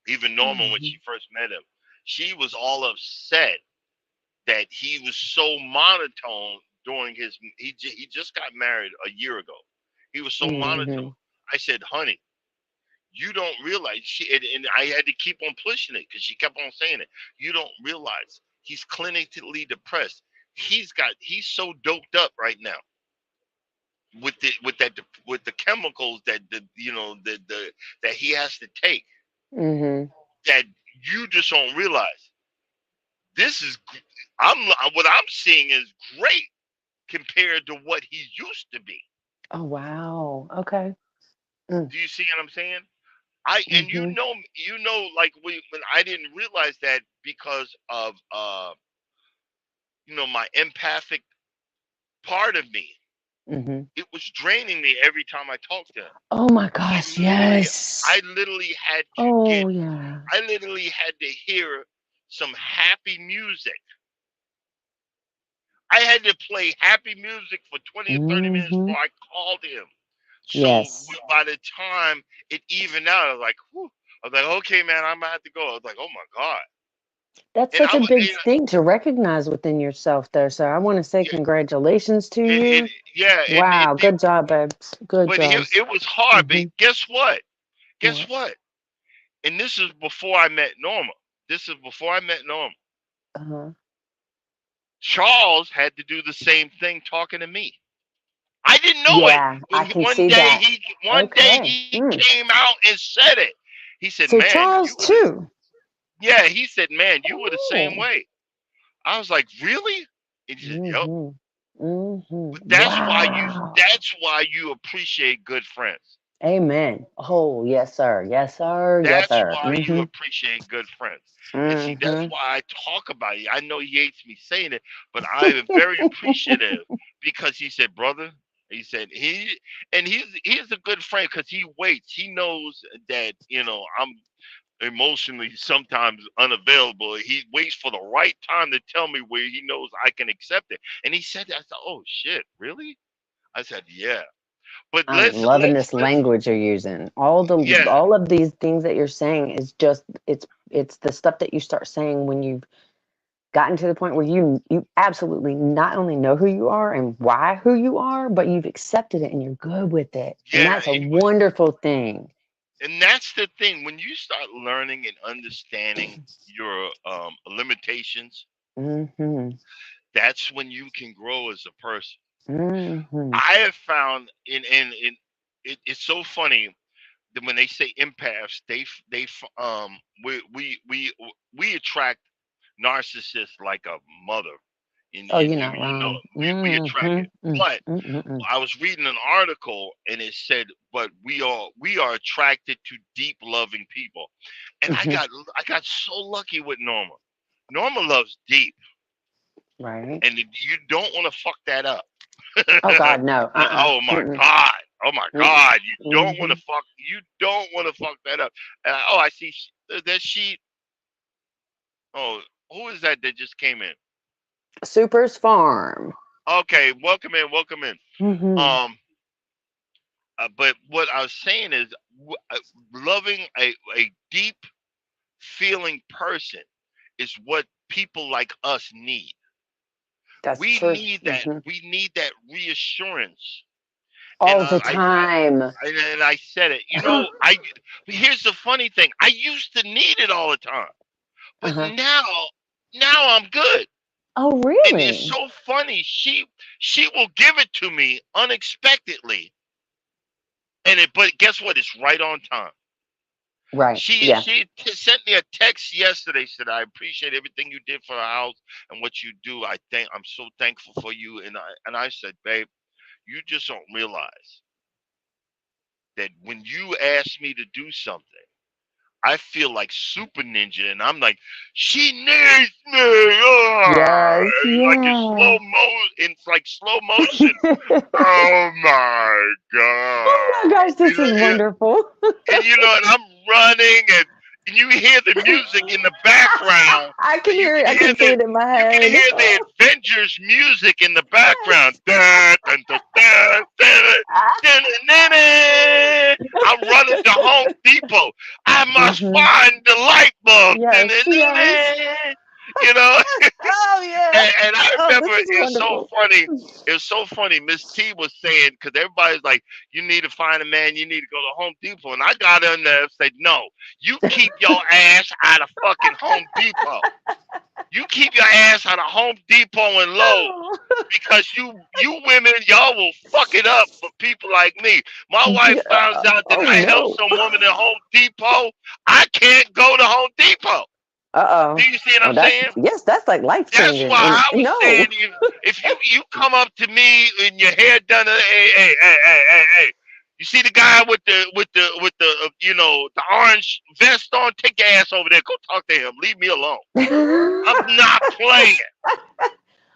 Even Norma, when Mhm. she first met him, she was all upset that he was so monotone during his. He just got married a year ago. He was so monotone. Mhm. I said, "Honey, you don't realize." And I had to keep on pushing it because she kept on saying it. You don't realize he's clinically depressed. He's so doped up right now with the chemicals that that he has to take, Mhm. that you just don't realize. This is I'm what I'm seeing is great compared to what he used to be. Oh wow. Okay. Mm. Do you see what I'm saying? I and Mhm. like when I didn't realize that because of my empathic part of me. Mhm. It was draining me every time I talked to him. Oh my I gosh. literally Yes. I literally had to get Oh yeah. I literally had to hear some happy music. I had to play happy music for 20 or 30 minutes Mhm. before I called him. So Yes. by the time it evened out, I was like, whew. I was like, okay, man, I'm gonna have to go. I was like, oh my God. That's And such a big thing to recognize within yourself there. So I want to say yeah, congratulations to and you. yeah, Wow. Good job, babes. Good but job. it was hard. But Mhm. guess what? Guess What? what? And this is before I met Norma. This is before I met Norma. Uh-huh. Charles had to do the same thing talking to me. I didn't know it. Yeah, But I can see that. one day Okay. he came out and said it. He said, So "Man, Charles too. yeah." He said, "Man, you were the same Oh. way." I was like, "Really?" And he said, "Yep." Mhm. Mhm. But Wow. that's why you appreciate good friends. Amen. Oh, yes, sir. Yes, sir. Yes, That's sir. why you Mhm. appreciate good friends. And see, that's Mhm. why I talk about it. I know he hates me saying it, but I am very appreciative because he said, brother, he said he's a good friend because he waits. He knows that, I'm emotionally sometimes unavailable. He waits for the right time to tell me where he knows I can accept it. And he said that. I said, oh shit, really? I said, yeah. But I'm loving this let's language you're using. yeah, All of these things that you're saying is just it's the stuff that you start saying when you've gotten to the point where you absolutely not only know who you are and why who you are, but you've accepted it and you're good with it. And yeah. that's a wonderful thing. And that's the thing. When you start learning and understanding your limitations, Mhm. that's when you can grow as a person. Mhm. I have found it's so funny that when they say empaths, we attract narcissists like a mother, and, Oh, and you're you not you know wrong. we attract it. Mhm. Mm. But Mm, mm, mm. I was reading an article and it said, but we are attracted to deep loving people. And Mhm. I got so lucky with Norma. Norma loves deep, Right. and you don't want to fuck that up. Oh God, no. Oh my Mm-mm. God. Oh my Mm-mm. God. Mhm. You don't want to fuck that up. Oh, I see that she oh, who is that just came in? Super's Farm. Okay, welcome in, welcome in. Mhm. Um but what I was saying is loving a deep feeling person is what people like us need. That's true. Mhm. We need that reassurance. And All the time. I said it. I here's the funny thing. I used to need it all the time, but Uh-huh. now I'm good. Oh, And it's really? so funny. She will give it to me unexpectedly, but guess what? It's right on time. Right. Yeah. Sent me a text yesterday. Said I appreciate everything you did for the house and what you do. I'm so thankful for you. And I said, babe, you just don't realize that when you ask me to do something, I feel like Super Ninja, and I'm like, she needs me, Yes. like Yeah. it's like slow motion. Oh my Oh my god! gosh, this is wonderful. And I'm running, and you hear the music in the background. I can hear it. I can see it in my You can head. hear the Avengers music in the background. Dun, dun, dun, dun, dun, I'm running to Home Depot. I must Mhm. find the light bulb. Yes, yes. You know, Oh yeah. and I Oh, remember this is it's so wonderful. funny. It was so funny. Miss T was saying because everybody's like, "You need to find a man. You need to go to Home Depot." And I got in there and said, "No, you keep your ass out of fucking Home Depot. You keep your ass out of Home Depot and Lowe's." Oh. Because you women, y'all will fuck it up for people like me. My wife finds out that Oh I help no. some woman at Home Depot. I can't go to Home Depot. Do Uh-oh. you see what Oh, I'm that's saying? yes, that's like life That's changing. why And I was saying no. if you come up to me and your hair done, hey. You see the guy with the the orange vest on? Take your ass over there. Go talk to him. Leave me alone. I'm not playing.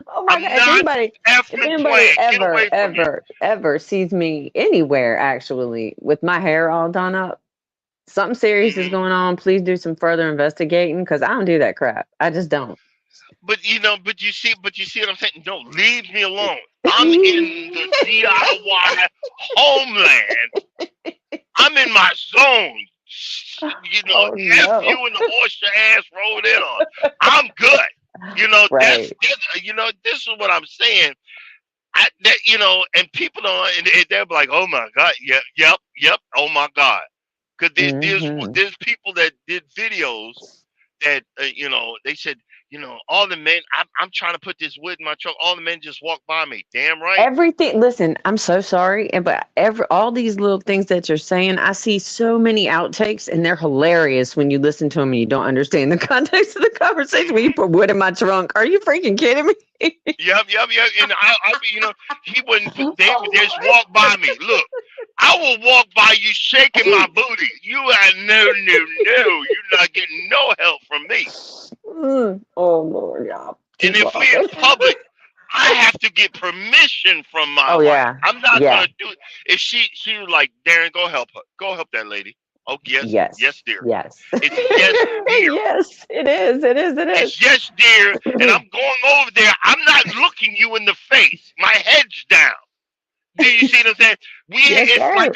Oh my I'm God. not If effing anybody playing. Get away from me. ever sees me anywhere actually with my hair all done up, something serious is Mhm. going on. Please do some further investigating because I don't do that crap. I just don't. But you see what I'm saying? No, leave me alone. I'm in the DIY homeland. I'm in my zone. Oh F no. you and the horse your ass rolled in on. I'm good. Right. This is what I'm saying. And people don't, and they're like, oh my God, yep, oh my God. Because Hmm. there's people that did videos that they said all the men I'm trying to put this wood in my truck, all the men just walk by me. Damn right. Everything. Listen, I'm so sorry, but all these little things that you're saying, I see so many outtakes, and they're hilarious when you listen to them and you don't understand the context of the conversation. When you Hmm. put wood in my trunk, are you freaking kidding me? Yep. And I he wouldn't. They Oh would just walk by me. Look, I will walk by you shaking my Lord. booty. You are no. You're not getting no help from me. Oh Lord, y'all And keep if we walking. in public, I have to get permission from my Oh wife. yeah, I'm not yeah, gonna do it. If she was like, Darren, go help her. Go help that lady. Oh yes, yes, dear. yes, It's yes, dear. yes. It is. It is. It It's yes, dear. And is. I'm going over there. I'm not looking you in the face. My head's down. Do you see what I'm saying? Yes, sir.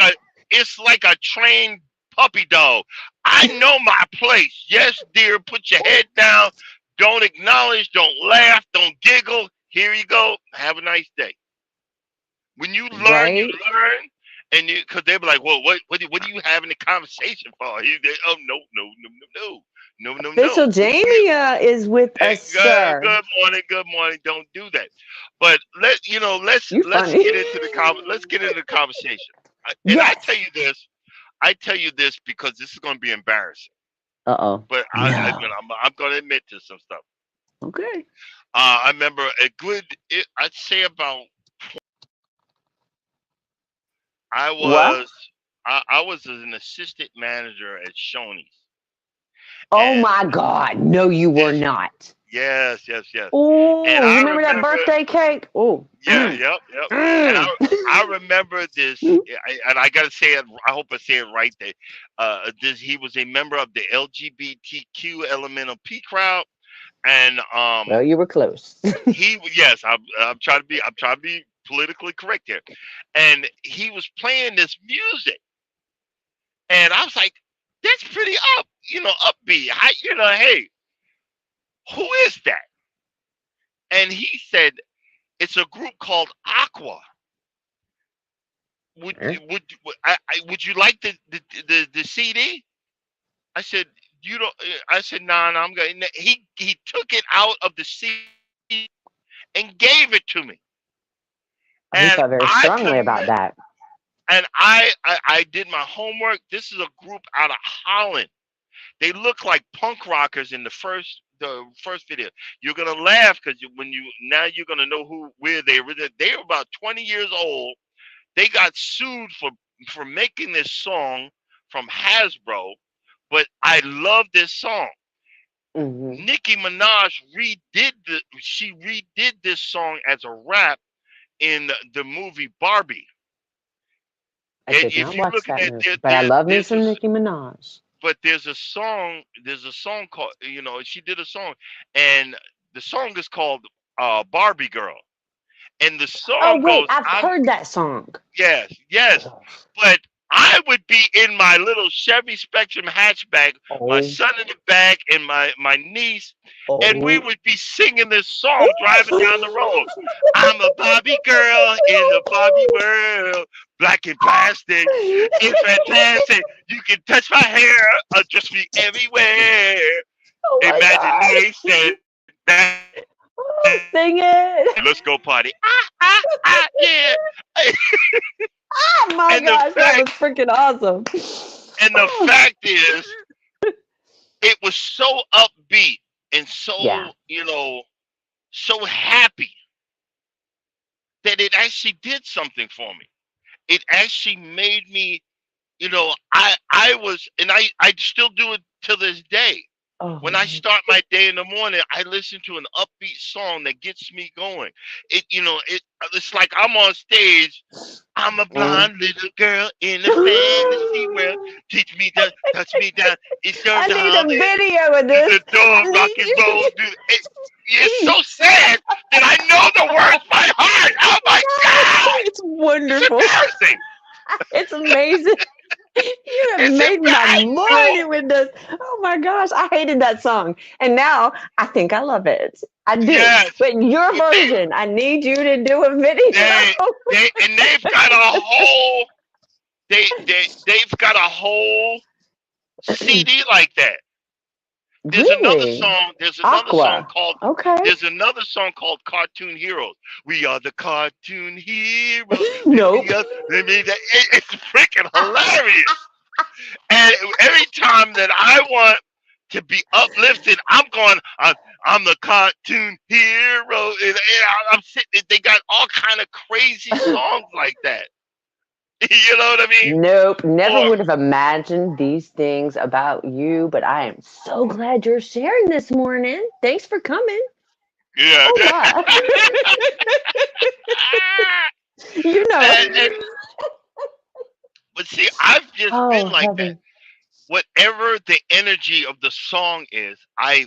It's like a trained puppy dog. I know my place. Yes, dear. Put your head down. Don't acknowledge. Don't laugh. Don't giggle. Here you go. Have a nice day. When you learn, you Right. learn. And because they be like, well, what are you having a conversation for? Oh no. Official Jamie is with Hey, us, sir. good morning. Don't do that. But You let's funny. get into let's get into the conversation. And Yes. I tell you this because this is going to be embarrassing. Uh-oh. But No. I'm going to admit to some stuff. Okay. I remember I'd say about I What? was I was an assistant manager at Shoney's, Oh and my God. No, you were this not. yes, and Oh, you I remember that remember. birthday cake? Oh. Yeah, yep. And Mm. I remember this, and I gotta say it. I hope I say it right. That he was a member of the LGBTQ elemental P crowd, and Well, you were close. yes, I'm trying to be politically correct here, and he was playing this music, and I was like, that's pretty upbeat. Hey, who is that? And he said it's a group called Aqua. would Huh? would you like the CD? I said you don't. I said no. I'm going. He took it out of the CD and gave it to me, Oh, he and felt very I strongly about commit. that. And I did my homework. This is a group out of Holland. They look like punk rockers in the first video. You're gonna laugh because you're gonna know where they were. They were about 20 years old. They got sued for making this song from Hasbro, but I love this song. Hmm. Nicki Minaj redid this song as a rap in the movie Barbie. I And did not if you watch look at that that, movie, but I love me some Nicki Minaj. there's a song called she did a song, and the song is called Barbie Girl. And the Oh song wait, goes, I've I'm heard that song. yes, yes. But I would be in my little Chevy Spectrum hatchback, my Oh, son in the back, and my niece, and we oh. would be singing this song driving down the road. I'm a Barbie girl in the Barbie world, black and plastic. It's fantastic. You can touch my hair, adjust me everywhere. Oh my gosh. Imagination. Let's go Sing party. it. Yeah. Oh And my the gosh, that fact was freaking awesome. and the Oh, fact is, it was so upbeat and yeah. so, so happy that it actually did something for me. It actually made me, I was, and I still do it to this day. Oh When I my. start my day in the morning, I listen to an upbeat song that gets me going. It's like I'm on stage. I'm a Mm. blonde little girl in a fantasy world. Teach me to touch me down. It's your I need a darling. video of To this. the door, I rock need and you. roll. It's so sad that I know the words by heart. Oh my God! It's It's wonderful. embarrassing. It's amazing. You have It's made my I know. morning with this. Oh my gosh, I hated that song. And now I think I love it. I do. Yes, But your but version, I need you to do a video. they they've got a whole they've got a whole CD like that. There's another Really? song. There's another song Aqua. called. Okay. There's another song called Cartoon Heroes. We are the cartoon heroes. Nope. It's freaking hilarious. And every time that I want to be uplifted, I'm going. I'm the cartoon hero. I'm sitting. They got all kind of crazy songs like that. You know what I mean? Nope. Never Or would have imagined these things about you, but I am so glad you're sharing this morning. Thanks for coming. yeah. Oh my. You know. and but see, I've just Oh been like that. heaven. Whatever the energy of the song is, I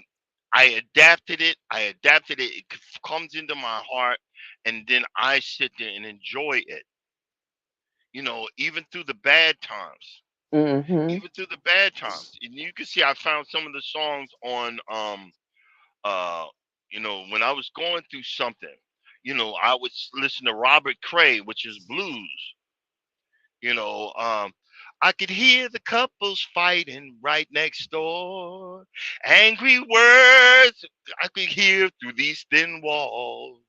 adapted it. I adapted it. It comes into my heart, and then I sit there and enjoy it. Even through the bad times, Mm-hmm. even through the bad times, and you can see I found some of the songs on uh when I was going through something. I would listen to Robert Cray, which is blues. You know, um, I could hear the couples fighting right next door. Angry words I could hear through these thin walls.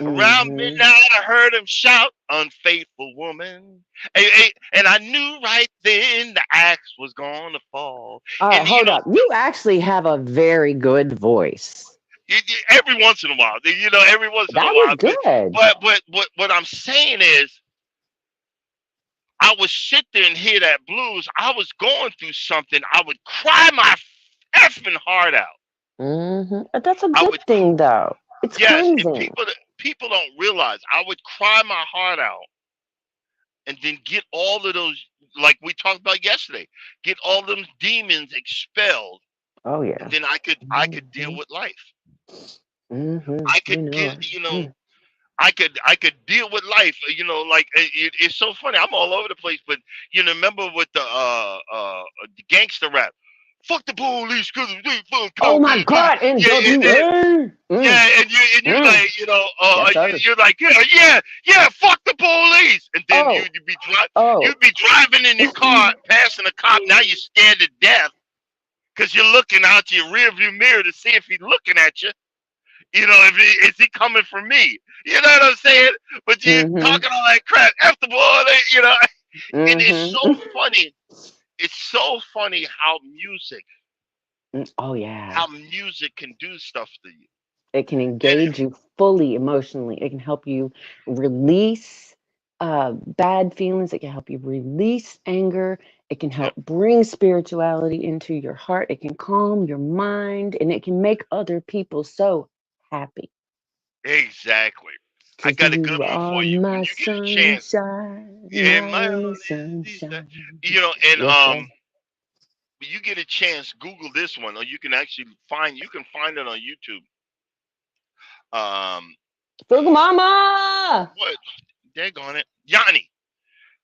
Around Mm-hmm. midnight, I heard him shout, "Unfaithful woman!" And I knew right then the axe was gonna fall. All right, And hold up. You actually have a very good voice. every once in a while, every once in a That was while. good. But what I'm saying is, I would sit there and hear that blues. I was going through something. I would cry my effing heart out. Mm-hmm. But that's a I good would, thing, though. It's yes, and cleansing. people don't realize I would cry my heart out and then get all of those, like we talked about yesterday, get all them demons expelled, Oh and yeah. then I could deal Mm-hmm. with life. Mm-hmm. I You could know get, it. Mm. I could deal with life. Like it's so funny. I'm all over the place, but remember with the gangster rap, fuck the police because they fucking Oh come my me back. God, Yeah, yeah, NWA. Mm, yeah, and you mm. like Yes, sir. you're like yeah, fuck the police, and then Oh, oh. you'd be driving in your car, passing a cop. Now you're scared to death because you're looking out your rearview mirror to see if he's looking at you. If is he coming for me? You know what I'm saying? But you Mm-hmm. talking all that crap. After boy, and it's so Mm-hmm. funny. It's so funny Oh yeah. how music can do stuff to you. It can And engage you fully emotionally. It can help you release bad feelings. It can help you release anger. It can yep, help bring spirituality into your heart. It can calm your mind and it can make other people so happy. exactly. I 'Cause got a good you one for are you. When my you get a chance, sunshine, yeah, my my only these that, sunshine. and Yes, sir. when you get a chance, Google this one, or you can find it on YouTube. Um, Sugar Mama. What? Daggone it. Yanni.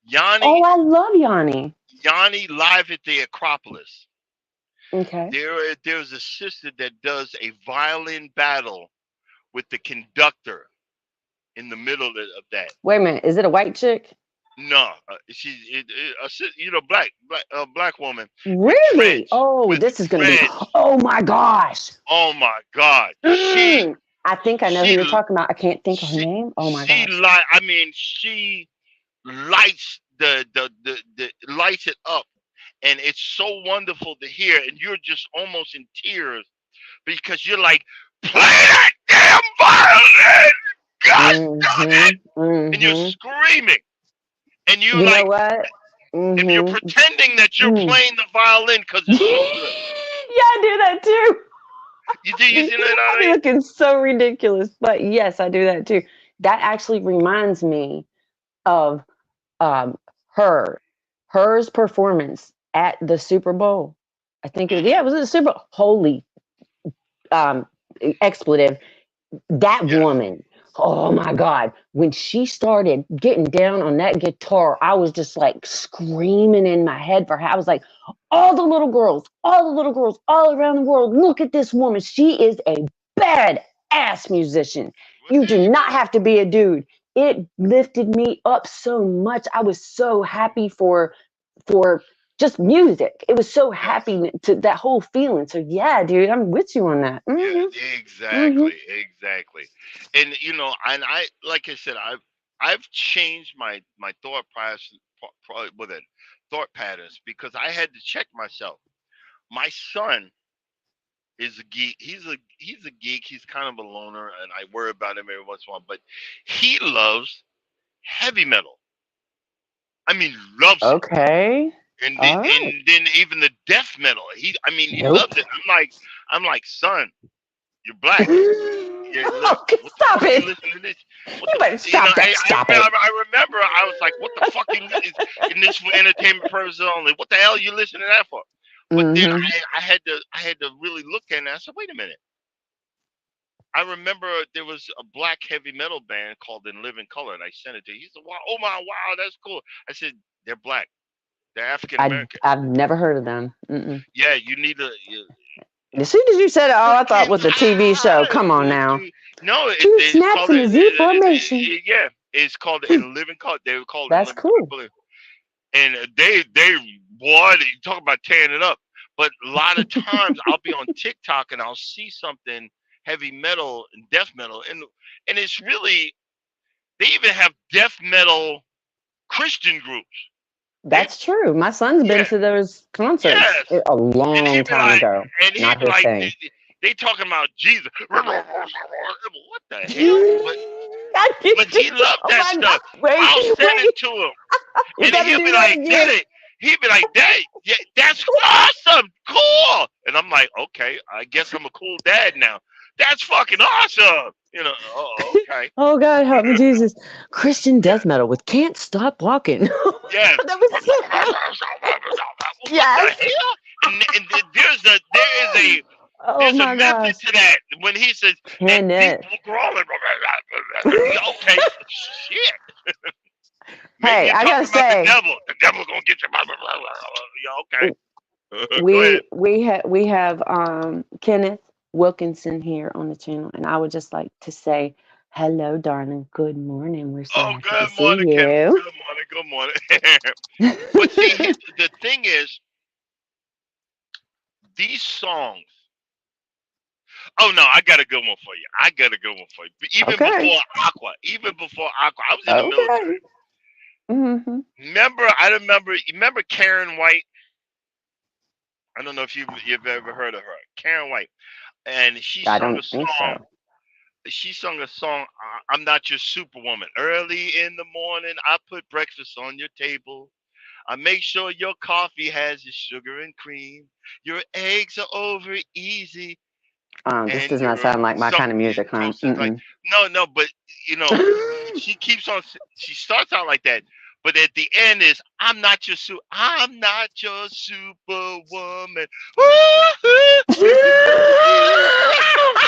Yanni. Oh, I love Yanni. Yanni live at the Acropolis. Okay. There's a sister that does a violin battle with the conductor in the middle of that. Wait a minute. Is it a white chick? No, she's black woman with Really? dreads. Oh, With this is gonna be. dreads. Oh my gosh. Oh my God. I think I know who She you're talking about. I can't think of her she name. Oh my she gosh. I mean, she lights the lights it up, and it's so wonderful to hear, and you're just almost in tears because you're like, play that damn violin, God, and you're Mm-hmm. screaming, and you You know like, what? if you're Mm-hmm. pretending that you're Mm. playing the violin because Yeah, it's so good. I do that too. You see what I I be mean? looking so ridiculous, but yes, I do that too. That actually reminds me of um her hers performance at the Super Bowl. I think it was, Hmm. yeah, it was the Super Bowl. Holy um expletive. That Yes. woman, oh my God, when she started getting down on that guitar, I was just like screaming in my head for her. I was like, all the little girls all around the world, look at this woman. She is a bad ass musician. Well, You there do you not go. have to be a dude. It lifted me up so much. I was so happy for just music. It was so Yes. happy to that whole feeling. So yeah, dude, I'm with you on that. Yeah, Hmm. exactly. And and I, like I said, I've changed my thought process, with it, thought patterns, because I had to check myself. My son is a geek. He's a geek. He's kind of a loner, and I worry about him every once in a while. But he loves heavy metal. I mean, loves it. Okay. And then All right. and then even the death metal. I mean, he Nope. loves it. I'm like, son, you're black. Yeah, look, Okay, what the stop fuck you it. listen to this? What You the better you know? stop that. Stop it. I remember I was like, what the fuck is in this for entertainment purposes only? What the hell you listening to that for? But then Hmm. I had to really look at it, and I said, wait a minute. I remember there was a black heavy metal band called In Living Color, and I sent it to him. He said, wow, oh my, wow, that's cool. I said, they're black. They're African American. I've never heard of them. Mm-mm. Yeah, you need to. As soon as you said it, oh, I thought Looking with the TV show. high, Come on now. looking. No, Two it's snaps called in a Z formation. yeah. It's called In Living Color. They were called In That's Living Color, I cool. believe. And they what you talk about tearing it up. But a lot of times I'll be on TikTok and I'll see something heavy metal and death metal, and it's really, they even have death metal Christian groups. They That's true. My son's been Yeah, to those concerts yes. a And long he'd be time like, ago. Not his thing. they talking about Jesus. What the hell? I But did he just, loved oh that my God. stuff. I'll Wait, send wait. it to him, You and got to he'll do be that like, again. "Daddy," he'll be like, "Dad, yeah, that's awesome, cool." And I'm like, "Okay, I guess I'm a cool dad now. That's fucking awesome." Oh, okay. Oh God, help me, Jesus! Christian death metal with "Can't Stop Walking." Yes. That was so. What the Yes. hell? And there is Oh there's a my method gosh, to that when he says, and Kenneth. people crawling. Yeah, okay, shit. Maybe Hey, you're I gotta talking about the say, devil. The devil gonna get you. Yeah, okay. Go ahead. we have Kenneth Wilkinson here on the channel, and I would just like to say hello, darling. Good morning. We're so Oh, happy to good see morning, Kenneth. you. Good morning. Good morning. But see, the thing is, these songs. Oh no, I got a good one for you. I got a good one for you. But Okay. Even before Aqua, I was in the Okay. military. Hmm. Remember Karen White? I don't know if you've ever heard of her, Karen White, and she I sung a don't think song. so. She sung a song. I'm not your superwoman. Early in the morning, I put breakfast on your table. I make sure your coffee has your sugar and cream. Your eggs are over easy, This and does not your sound like my kind of music, hon. toast is like, Mm-mm. no. But you know, she keeps on. She starts out like that, but at the end is, I'm not your superwoman.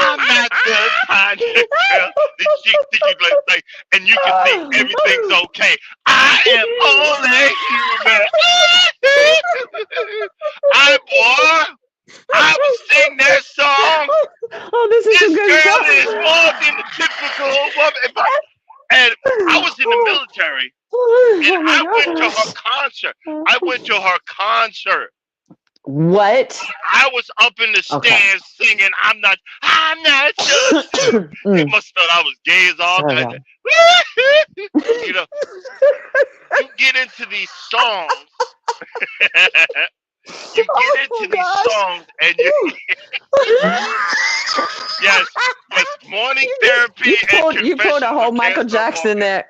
I'm not the kind of girl that she think you like, and you can think everything's okay. I am only human. I boy, I would sing that song. Oh, this is some This good girl is more stuff. than the typical woman. And I was in the Oh, military, and oh my I went to her gosh. concert. I went to her concert. What? I was up in the Okay. stands singing, I'm not so sure. They Mm, must have thought I was gay as all sorry, kinds guys. of. You know, you get into these songs, you get into Oh these songs, and you, gosh. yes, yes, morning therapy and You pulled a confessions whole of Michael Can't Stop Jackson Walking. there.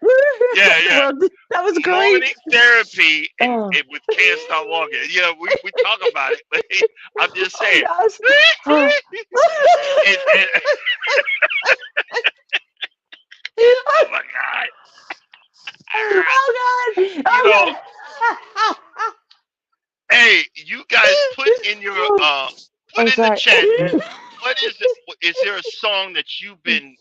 Yeah, yeah. Well, that was Morning great. therapy Oh. and with Can't Stop Walking. Yeah, we talk about it, but I'm just Oh saying. gosh. Oh. And oh my God. Ah, Oh God. you Oh know, God. hey, you guys put in your put Oh, in the sorry. chat. What is it? Is there a song that you've been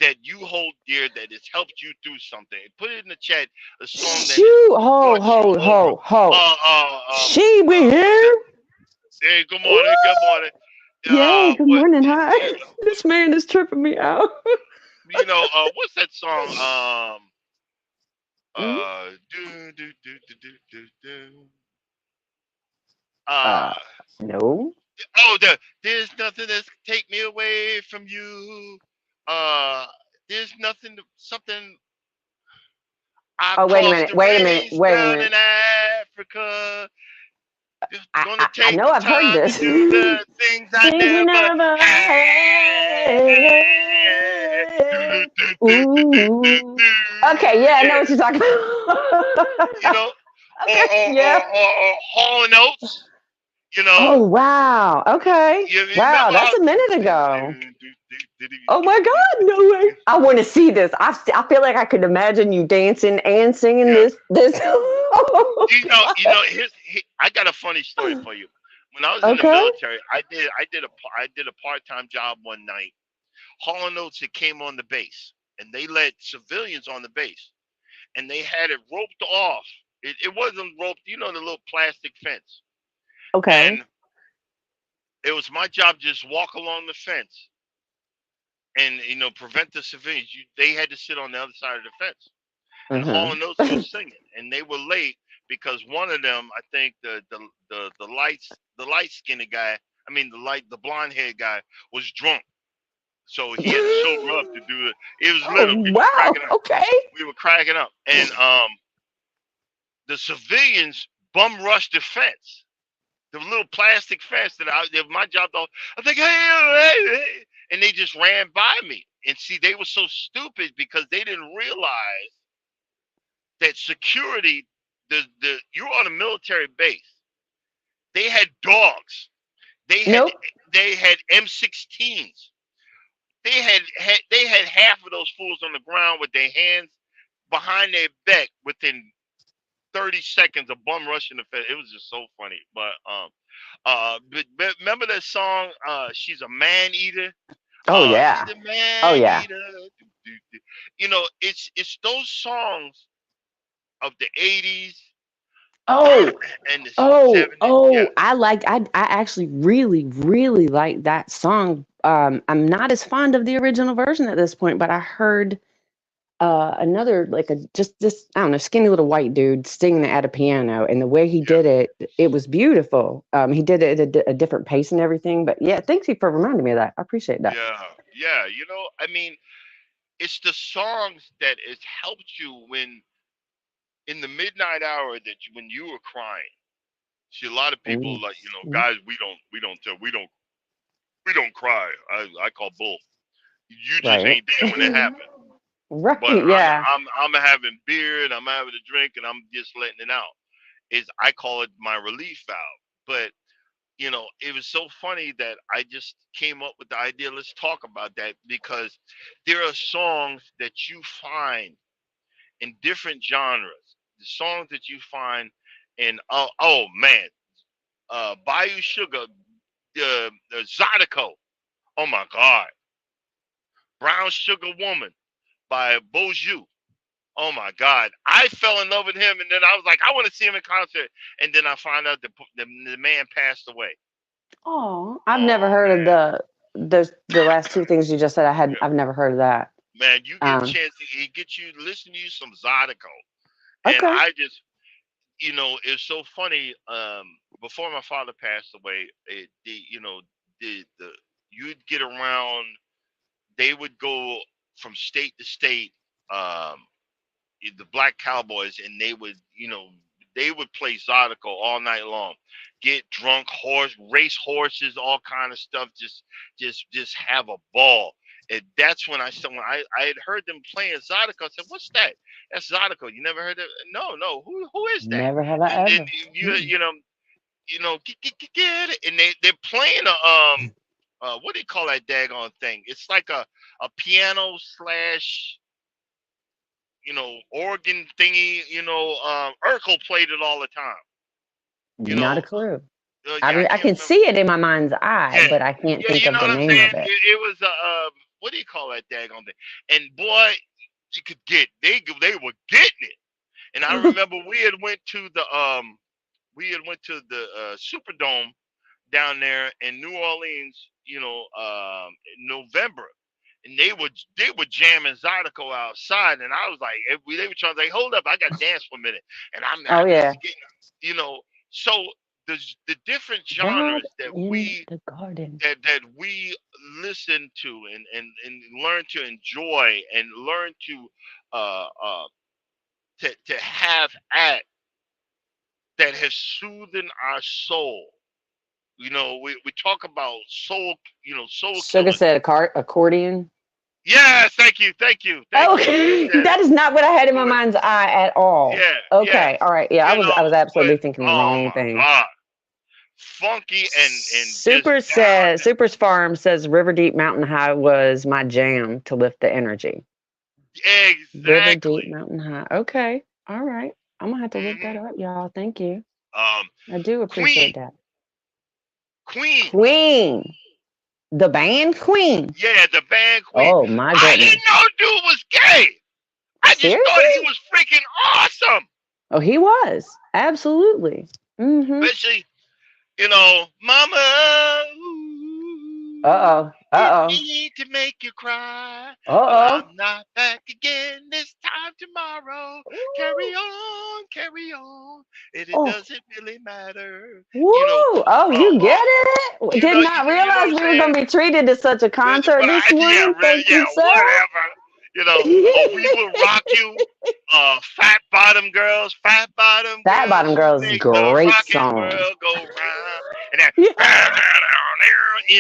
that you hold dear that has helped you through something? Put it in the chat. A song that has Shoot. Ho, brought you ho, over. ho, ho. Uh, uh, um, She be what's here. it? Hey, good morning. Good Woo! morning. Yay. Good What? morning. Hi. This man is tripping me out. What's that song? Mm, Do do do do do do do. uh, Uh, no. there's nothing that's take me away from you. Uh, there's nothing, something. I've Oh, wait a crossed minute. the Wait a minute. range Wait a down minute. in Africa. Just gonna I take know the I've heard time to this. do the things I Things we never never had. had. Ooh. Okay, yeah, I know Yeah, what you're talking about. you know, or Okay, or or yeah. or, or Hall and Oates. You know, Oh, wow. Okay. you Wow, remember that's how? a minute ago. Oh my God, no way. I want to see this. I feel like I could imagine you dancing and singing Yeah, this. Oh I got a funny story God. for you. When I was in the Okay. military, I did a part time job one night. Hall and Oates, it came on the base, and they let civilians on the base, and they had it roped off. It wasn't roped, the little plastic fence, Okay. and it was my job to just walk along the fence and prevent the civilians. They had to sit on the other side of the fence, and Hall Mm-hmm. and Oates was singing, and they were late because one of them, I think the light skinned guy, I mean the blonde haired guy was drunk, so he had to sober up to do it. It was Oh little. We was wow. cracking up. Okay. We were cracking up, and the civilians bum rushed the fence, the little plastic fence that my job though. I think, hey, and they just ran by me. And see, they were so stupid because they didn't realize that security, the you're on a military base. They had dogs. They had Nope. they had M16s. They had half of those fools on the ground with their hands behind their back within 30 seconds of bum rushing the fence. It was just so funny. But remember that song, She's a Man Eater? Oh She's yeah. a Oh man yeah. eater. It's those songs of the 80s Oh. and the Oh, 70s. Yeah, oh, I actually really like that song. I'm not as fond of the original version at this point, but I heard another like a just this I don't know skinny little white dude singing it at a piano, and the way he yeah, did it, it was beautiful. He did it at a different pace and everything. But yeah, thanks you for reminding me of that. I appreciate that. yeah, yeah. I mean, it's the songs that has helped you when in the midnight hour when you were crying. See, a lot of Ooh. people like, guys, we don't cry. I call bull. You just Right. ain't there when it happened. Right. But Yeah. I'm having beer and I'm having a drink and I'm just letting it out. Is I call it my relief valve. But it was so funny that I just came up with the idea. Let's talk about that because there are songs that you find in different genres. The songs that you find in oh man, Bayou Sugar, Zydeco. Oh my God, Brown Sugar Woman by Boju. Oh my God, I fell in love with him, and then I was like, I want to see him in concert, and then I found out the man passed away. Oh, I've never Oh heard of man, the last two things you just said. I've never heard of that. man, you get a Um, chance to get you listen to you some Zydeco, and okay. I just it's so funny. Before my father passed away, the you'd get around. They would go from state to state. Um, the Black Cowboys, and they would play Zydeco all night long, get drunk, race horses, all kind of stuff, just have a ball. And that's when I had heard them playing Zydeco. I said, "What's that? That's Zydeco. You never heard of?" No, no. Who is that? Never have I And then ever. you Mm. you know get it, and they're playing a what do you call that daggone thing? It's like a piano slash organ thingy. Urkel played it all the time. You Not a know, clue. yeah, I I can't can remember. see it in my mind's eye, Yeah, but I can't yeah, think you of know the what I'm name saying? of it. It was a what do you call that daggone thing? And boy, you could they were getting it. And I remember we had went to the Superdome down there in New Orleans, in November, and they were jamming Zydeco outside, and I was like, they were trying to say, hold up, I got to dance for a minute, and Oh I'm yeah, just getting, you know, so the different God genres that in we the garden. that we listen to and learn to enjoy and learn uh uh to have at that has soothed our soul. We talk about soul Sugar killing. said accordion. Yes, thank Oh, you. You said it. that is not what I had in my Good. mind's eye at all. Yeah, yeah. Okay, all right. Yeah, I was But absolutely thinking the oh wrong my thing. God, funky and just down. Super's Farm says River Deep Mountain High was my jam to lift the energy. River Deep Exactly. Mountain High. Okay. All right. I'm gonna have to look that hmm up, y'all. Thank you. Um, I do Queen, appreciate that. Queen. Queen. The band Queen. Yeah, the band Queen. Oh my I didn't goodness. know dude was gay. I just thought he Seriously? was freaking awesome. Oh, he was. Absolutely. Mm-hmm. Especially, Mama, ooh, Uh-oh. didn't Uh-oh. mean to make you cry, but Uh-oh. I'm not back again this time tomorrow. Carry on, and it Oh. doesn't really matter. Woo! You know, Oh, oh, you get oh, it? Did not you know what realize I'm we were saying? going to be treated to such a concert But this yeah, morning. Thank yeah, you, sir. whatever. We will rock you. Fat bottom girls, Fat Bottom who Girls, make the great rockin' song. world go round. And then,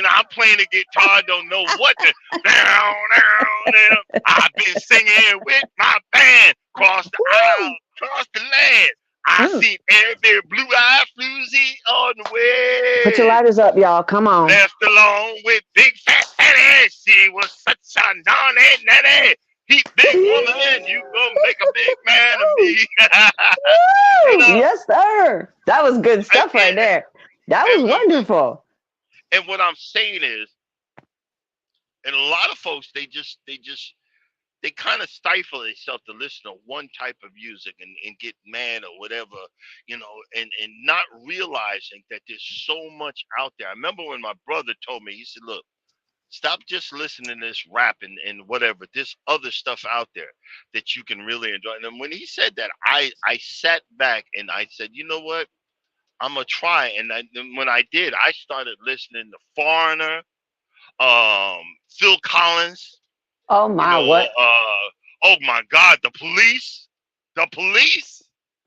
I'm playing the guitar, don't know what to. Down, down, down. I've been singing with my band, cross the aisle, Woo! cross the land. I Mm. see every blue-eyed floozy on the Put your way. lighters up, y'all. Come on. Left alone with big fat Annie. She was such a naughty nanny. He big woman, you gonna make a big man of Woo! me. you Woo! know, Yes, sir. That was good and, stuff right there. That was and, wonderful. and what I'm saying is, and a lot of folks, they kind of stifle themselves to listen to one type of music and get mad or whatever, and not realizing that there's so much out there. I remember when my brother told me, he said, look, stop just listening to this rap and whatever. There's other stuff out there that you can really enjoy. And then when he said that, I sat back and I said, you know what? I'm gonna try. And when I did, I started listening to Foreigner, Phil Collins. Oh You my, know, what? oh my God, the Police,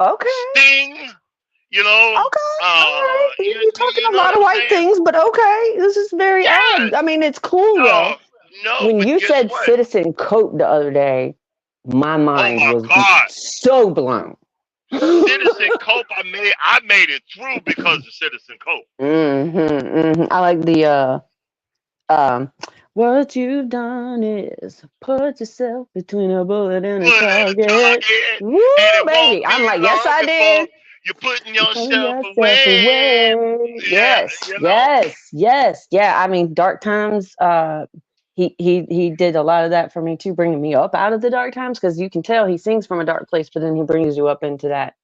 Okay. Sting. You know, Okay. All right. You're talking you a know what lot of I'm white saying? things, but okay. This is very odd. I Yes. mean, it's cool No, though. no, When but you guess said what? Citizen Cope the other day, my Oh mind my was God. so blown. Citizen Cope, I made it through because of Citizen Cope. I like the um what you've done is put yourself between a bullet and a Bullet in a target. target, Woo, and it won't baby. I'm be like, yes, long I before did. You're putting Pull yourself yourself away. away. Yeah, Yes, you know. yes, yes. Yeah, I mean, dark times. He did a lot of that for me too, bringing me up out of the dark times because you can tell he sings from a dark place, but then he brings you up into that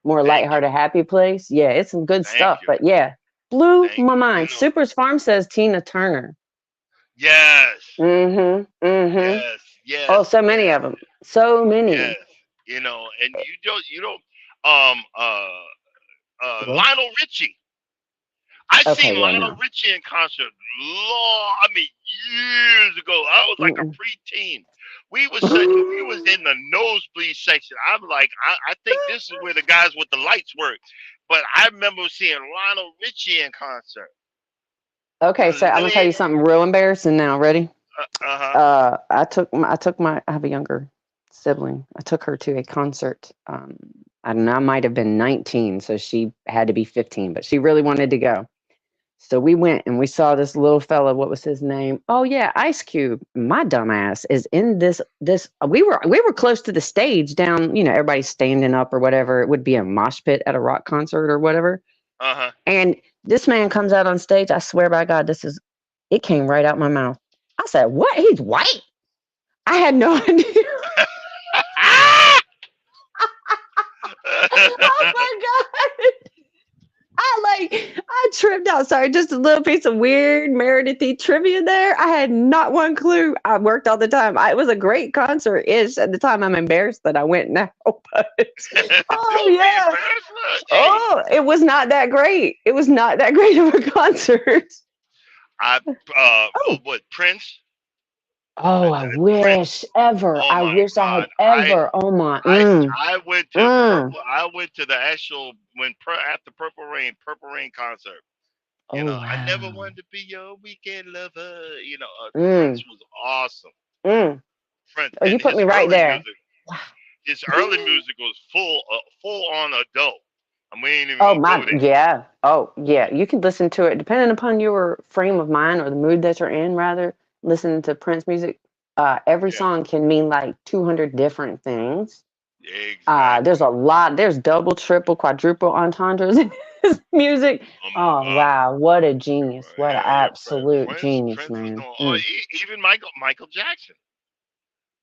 more Thank you. lighthearted, happy place. Yeah, it's some good Thank stuff. you. But yeah, blew Thank my you. mind. You know. Super's Farm says Tina Turner. Yes. Mm-hmm. Mm-hmm. Yes. Oh, Yes. so many Yes. of them. So Yes. many. You know, and you don't um uh What? Lionel Richie. I Okay, seen yeah, Lionel no. Richie in concert years ago. I was like a Mm-mm. preteen. We was in the nosebleed section. I'm like, I think this is where the guys with the lights work. But I remember seeing Lionel Richie in concert. Okay, so I'm gonna tell you something real embarrassing now. Ready? Uh-huh. I have a younger sibling. I took her to a concert. I don't know, I might have been 19, so she had to be 15, but she really wanted to go. So we went and we saw this little fella. What was his name? Oh yeah, Ice Cube. My dumbass is in this. We were close to the stage down. Everybody's standing up or whatever. It would be a mosh pit at a rock concert or whatever. Uh-huh. And this man comes out on stage. I swear by God, it came right out my mouth. I said, "What? He's white?" I had no idea. Oh my God. I tripped out. Sorry, just a little piece of weird Meredithy trivia there. I had not one clue. I worked all the time. It was a great concert ish at the time. I'm embarrassed that I went now, but oh Don't be yeah. embarrassed. Look, hey, Oh, it was not that great. It was not that great of a concert. I Oh. what Prince? Oh, I Prince. wish ever. Oh I my wish I had God. ever. Oh my. I I went to Mm. Purple. I went to the actual after Purple Rain concert. You Oh know, I never wow. wanted to be your weekend lover. Prince Mm. was awesome. Mm. Prince Oh, you and put me right there. his early music was full on adult. And we ain't even Oh gonna go my, there. yeah. Oh yeah. You can listen to it depending upon your frame of mind or the mood that you're in. Rather, listening to Prince music. Every Yeah, song can mean like 200 different things. There's exactly. a lot. There's double, triple, quadruple entendres in his music. Oh my Oh God. wow, what a genius! What an Yeah, yeah. absolute genius, Prince was man. doing. Oh, Mm. even Michael Jackson.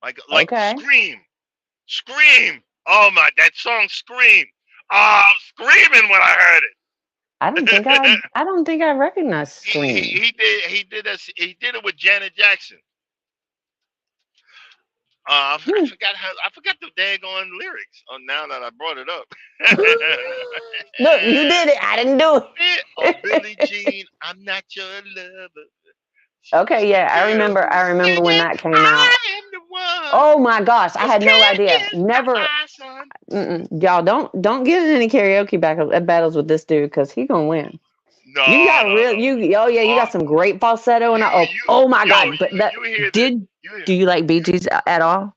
Like Okay. Scream. Oh my, that song Scream. Oh, I was screaming when I heard I don't think I. it. I don't think I recognize he, he Scream. he did it with Janet Jackson. I Hmm. forgot the daggone lyrics. Oh, now that I brought it up. Look, you did it. I didn't do Oh, it. Billie Jean, I'm not your lover. Okay, Just yeah, a girl I who's remember when singing. that came I out. am the one. Oh my gosh, I Just had no can't idea. get Never, my son. y'all don't get in any karaoke battles with this dude because he gonna win. You No, got no, real, no. oh yeah, you Oh, got some great falsetto and you, oh my yo, God, but that you hear the, did. you hear, Do you like Bee Gees at all?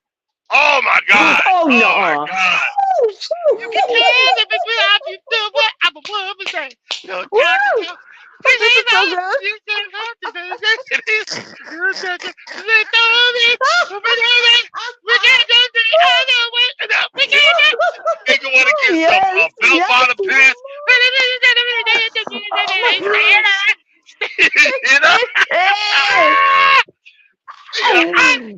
oh my God. Oh Oh my no. God. You can tell if it's without you do what I'm a woman say. No Woo! time to go. Oh, this is so good. You don't have to do this. It is. You just let go of it. We can't go to the other way. No, we can't go. Make you want to get some Yes, belt yes. bottom pants. Oh my gosh. You know? You know,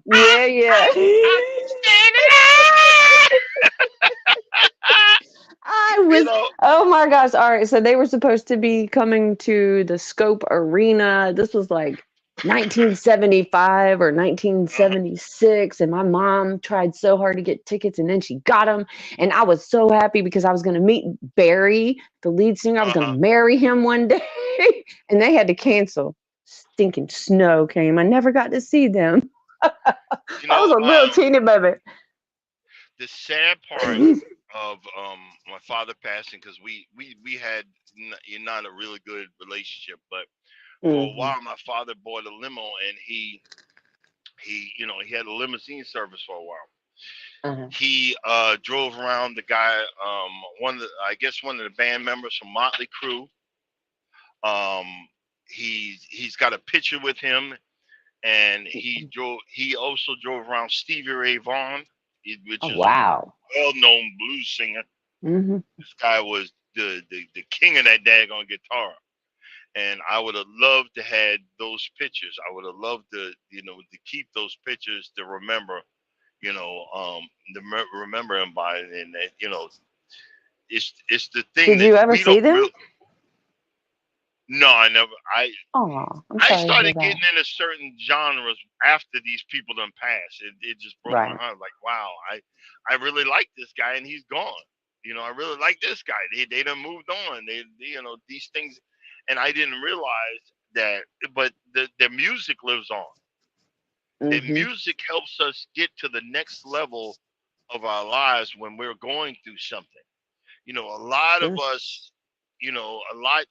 Yeah, yeah. I'm standing up. I You was, know, oh my gosh. All right. So they were supposed to be coming to the Scope Arena. This was like 1975 or uh, 1976. And my mom tried so hard to get tickets and then she got them. And I was so happy because I was going to meet Barry, the lead singer. I was going to uh-huh. marry him one day. And they had to cancel. Stinking snow came. I never got to see them. I You was know, a little teeny baby. the sad part of my father passing because we had not a really good relationship, but for a Hmm. while my father bought a limo and he had a limousine service for a while. Uh-huh. He drove around the guy, I guess one of the band members from Motley Crue. Um, he's got a picture with him, and he also drove around Stevie Ray Vaughan, Oh which is a wow. well-known blues singer. Mm-hmm. This guy was the king of that daggone guitar. And I would have loved to had those pictures. I would have loved to keep those pictures to remember, remember him by. And that, it's the thing Did that you ever we see don't them? really. No, I never. Oh, I'm I sorry to hear started that. getting into certain genres after these people done passed. It just broke my Right. heart. Like, wow, I really like this guy and he's gone. I really like this guy. They done moved on. These things, and I didn't realize that. But the music lives on. The Mm-hmm. music helps us get to the next level of our lives when we're going through something. A lot of True. us, a lot,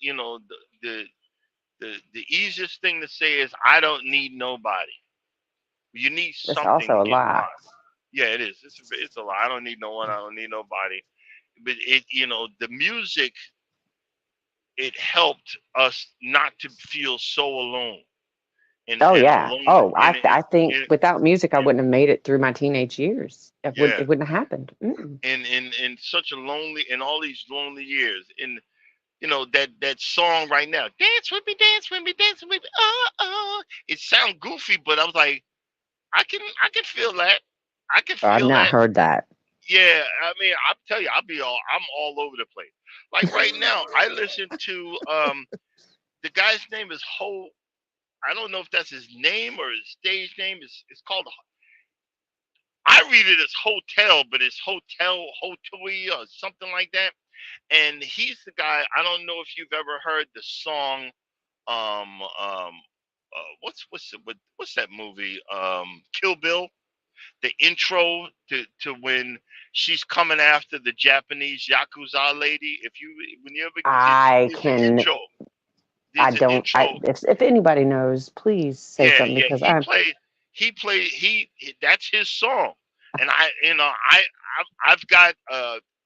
the the easiest thing to say is I don't need nobody. You need That's something to also a get lie. by. Yeah, it is. It's a lie. I don't need no one. I don't need nobody. But the music, it helped us not to feel so alone Oh and yeah. alone Oh, in it. I think In, without music, I wouldn't have made it through my teenage years. yeah, It wouldn't have happened. Mm-mm. in such a lonely in all these lonely years. In that song right now, dance with me, dance with me, dance with me. Oh, oh. It sounds goofy, but I was like, I can feel that. I can Oh, I've feel not that. heard that. Yeah, I mean, I'll tell you, I'm all over the place. Like right now, I listen to the guy's name is Ho. I don't know if that's his name or his stage name. It's called. I read it as hotel, but it's hotui or something like that. And he's the guy. I don't know if you've ever heard the song. What's that movie? Kill Bill. The intro to when she's coming after the Japanese yakuza lady. If you when you ever I there's an can. intro, I there's an don't. intro. If anybody knows, please say Yeah, something yeah. because He I'm. played. That's his song. And I've got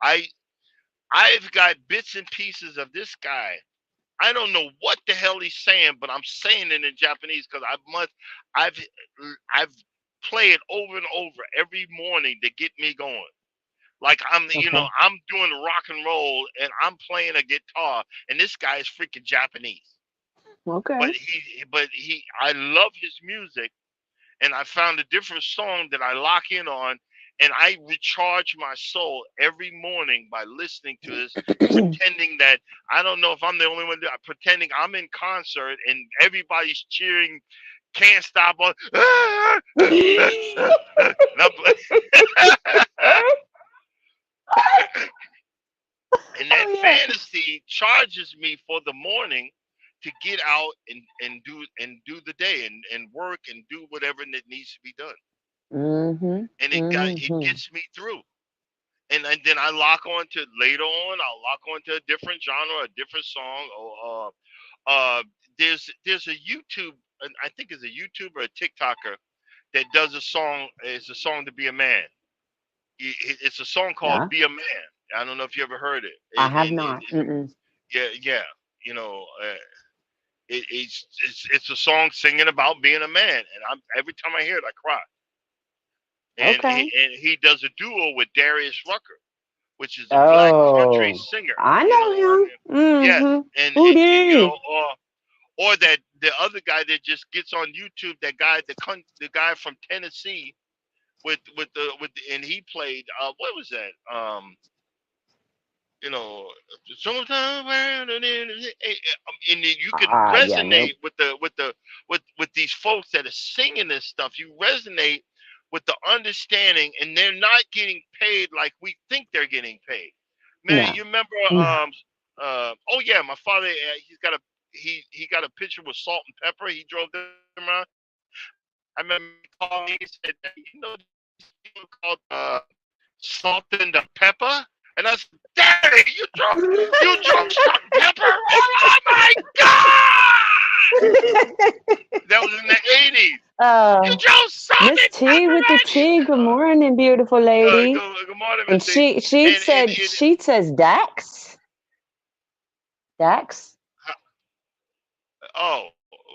I I've got bits and pieces of this guy. I don't know what the hell he's saying, but I'm saying it in Japanese because I've I've played it over and over every morning to get me going. Like Okay. I'm doing rock and roll and I'm playing a guitar, and this guy is freaking Japanese. Okay. But I love his music, and I found a different song that I lock in on, and I recharge my soul every morning by listening to this, pretending that I don't know if I'm the only one pretending I'm in concert and everybody's cheering, can't stop on. And that Oh yeah. fantasy charges me for the morning to get out and do the day and work and do whatever that needs to be done. Mhm. And it Mhm. gets me through. And then I lock on to later on. I'll lock on to a different genre, a different song. Or there's a YouTube, I think it's a YouTuber, a TikToker that does a song. It's a song to be a man. It's a song called Yeah. "Be a Man." I don't know if you ever heard it. I have not. Mm-mm. Yeah, yeah. You know, it's a song singing about being a man, and I'm every time I hear it, I cry. And Okay. he does a duo with Darius Rucker, which is a black country Oh, singer. I You know, know him. yeah, Mhm. and Hootie. or that the other guy that just gets on YouTube, that guy, the guy from Tennessee and he played what was that? You know, sometimes and you can Ah, yeah. resonate Nope. with these folks that are singing this stuff. You resonate with the understanding, and they're not getting paid like we think they're getting paid. Man, No. you remember? No. Oh yeah, my father. He got a picture with Salt and Pepper. He drove them around. I remember he called me. He said, this people called Salt and the Pepper. And I said, Daddy, you drunk salt and pepper? Oh my God! That was in the 80s. You uh, drunk salt Miss and T with the pepper, T. Good morning, beautiful lady. good morning, And Missy. she said And she says Dax. Dax. oh,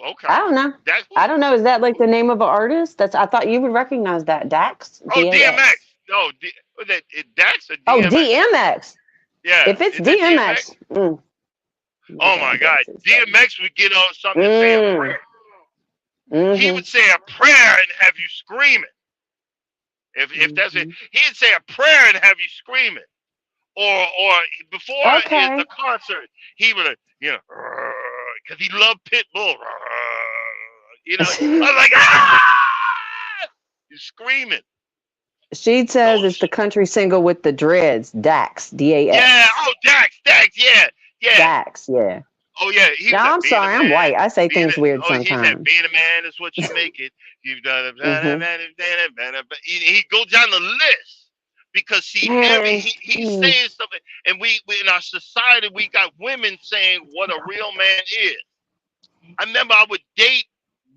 okay. I don't know. That's I don't know. Is that like the name of an artist? I thought you would recognize that. Dax. oh, DMX. DAX. No, was that Dax or Oh, DMX? DMX. Yeah, If it's is that DMX? DMX, my Oh my dad God, dances. So. DMX would get on something to say a Mm, prayer. He mm-hmm, would say a prayer and have you screaming. If that's it, mm-hmm. he'd say a prayer and have you screaming. Or before the Okay. concert, he would because he loved Pitbull. I was like he's screaming. She says it's Those the country single with the dreads, Dax, yeah, Dax, oh Dax, yeah, yeah. Dax. Yeah. Oh yeah, he was Now like I'm being a sorry, I'm man, white. I say being things weird a, oh he said sometimes. being a man is what you make it. You've done Hmm. he goes down the list because see Man, he's saying something, and we in our society we got women saying what a real man is. I remember I would date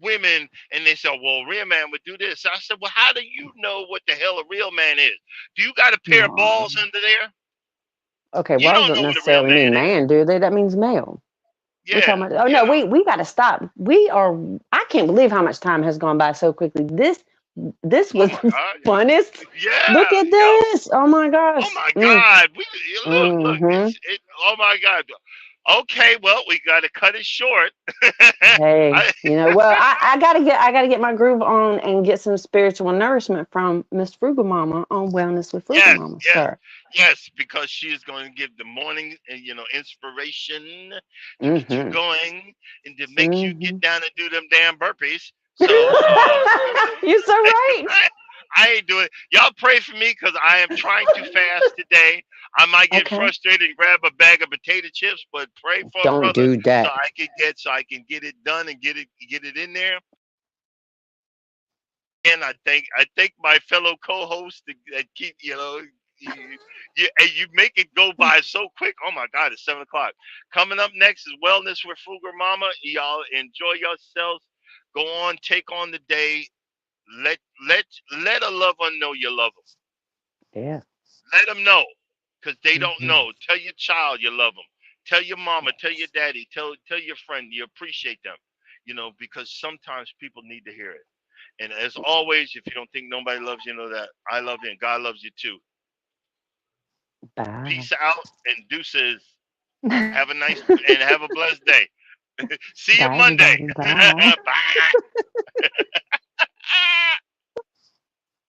women and they said, well, a real man would do this. I said, well, how do you know what the hell a real man is? Do you got a pair of no. balls under there? Okay, You balls don't don't know what a real necessarily mean man is. man, do they? That means male. We're Yeah, talking about. Oh you no, know. we got to stop. We are. I can't believe how much time has gone by so quickly. This Oh was my the God. funnest. Look Yeah, at yo. this. Oh my Oh gosh. my God. We look. Mm-hmm. Oh my God. Okay, well, we got to cut it short. Hey, I, well, I gotta get my groove on and get some spiritual nourishment from Miss Frugal Mama on Wellness with Frugal yes, Mama, yes, sir. yes, because she is going to give the morning, inspiration to get you Mm-hmm. going and to make you Mm-hmm. get down and do them damn burpees. So, You're so right. I ain't doing it. Y'all pray for me because I am trying to fast today. I might get Okay. frustrated and grab a bag of potato chips, but pray for a Don't brother do so that. I can get it done and get it in there. And I thank my fellow co-hosts that keep you make it go by so quick. Oh my God, it's 7 o'clock. Coming up next is Wellness with Frugal Mama. Y'all enjoy yourselves. Go on, take on the day. Let let let a loved one know you love them. Yeah. Let them know, because they don't Mm-hmm. know. Tell your child you love them. Tell your mama. Tell your daddy. Tell your friend you appreciate them. Because sometimes people need to hear it. And as always, if you don't think nobody loves you, know that I love you and God loves you too. Bye. Peace out and deuces. Have a nice and have a blessed day. See you Bye, Monday. everybody. Bye. Bye.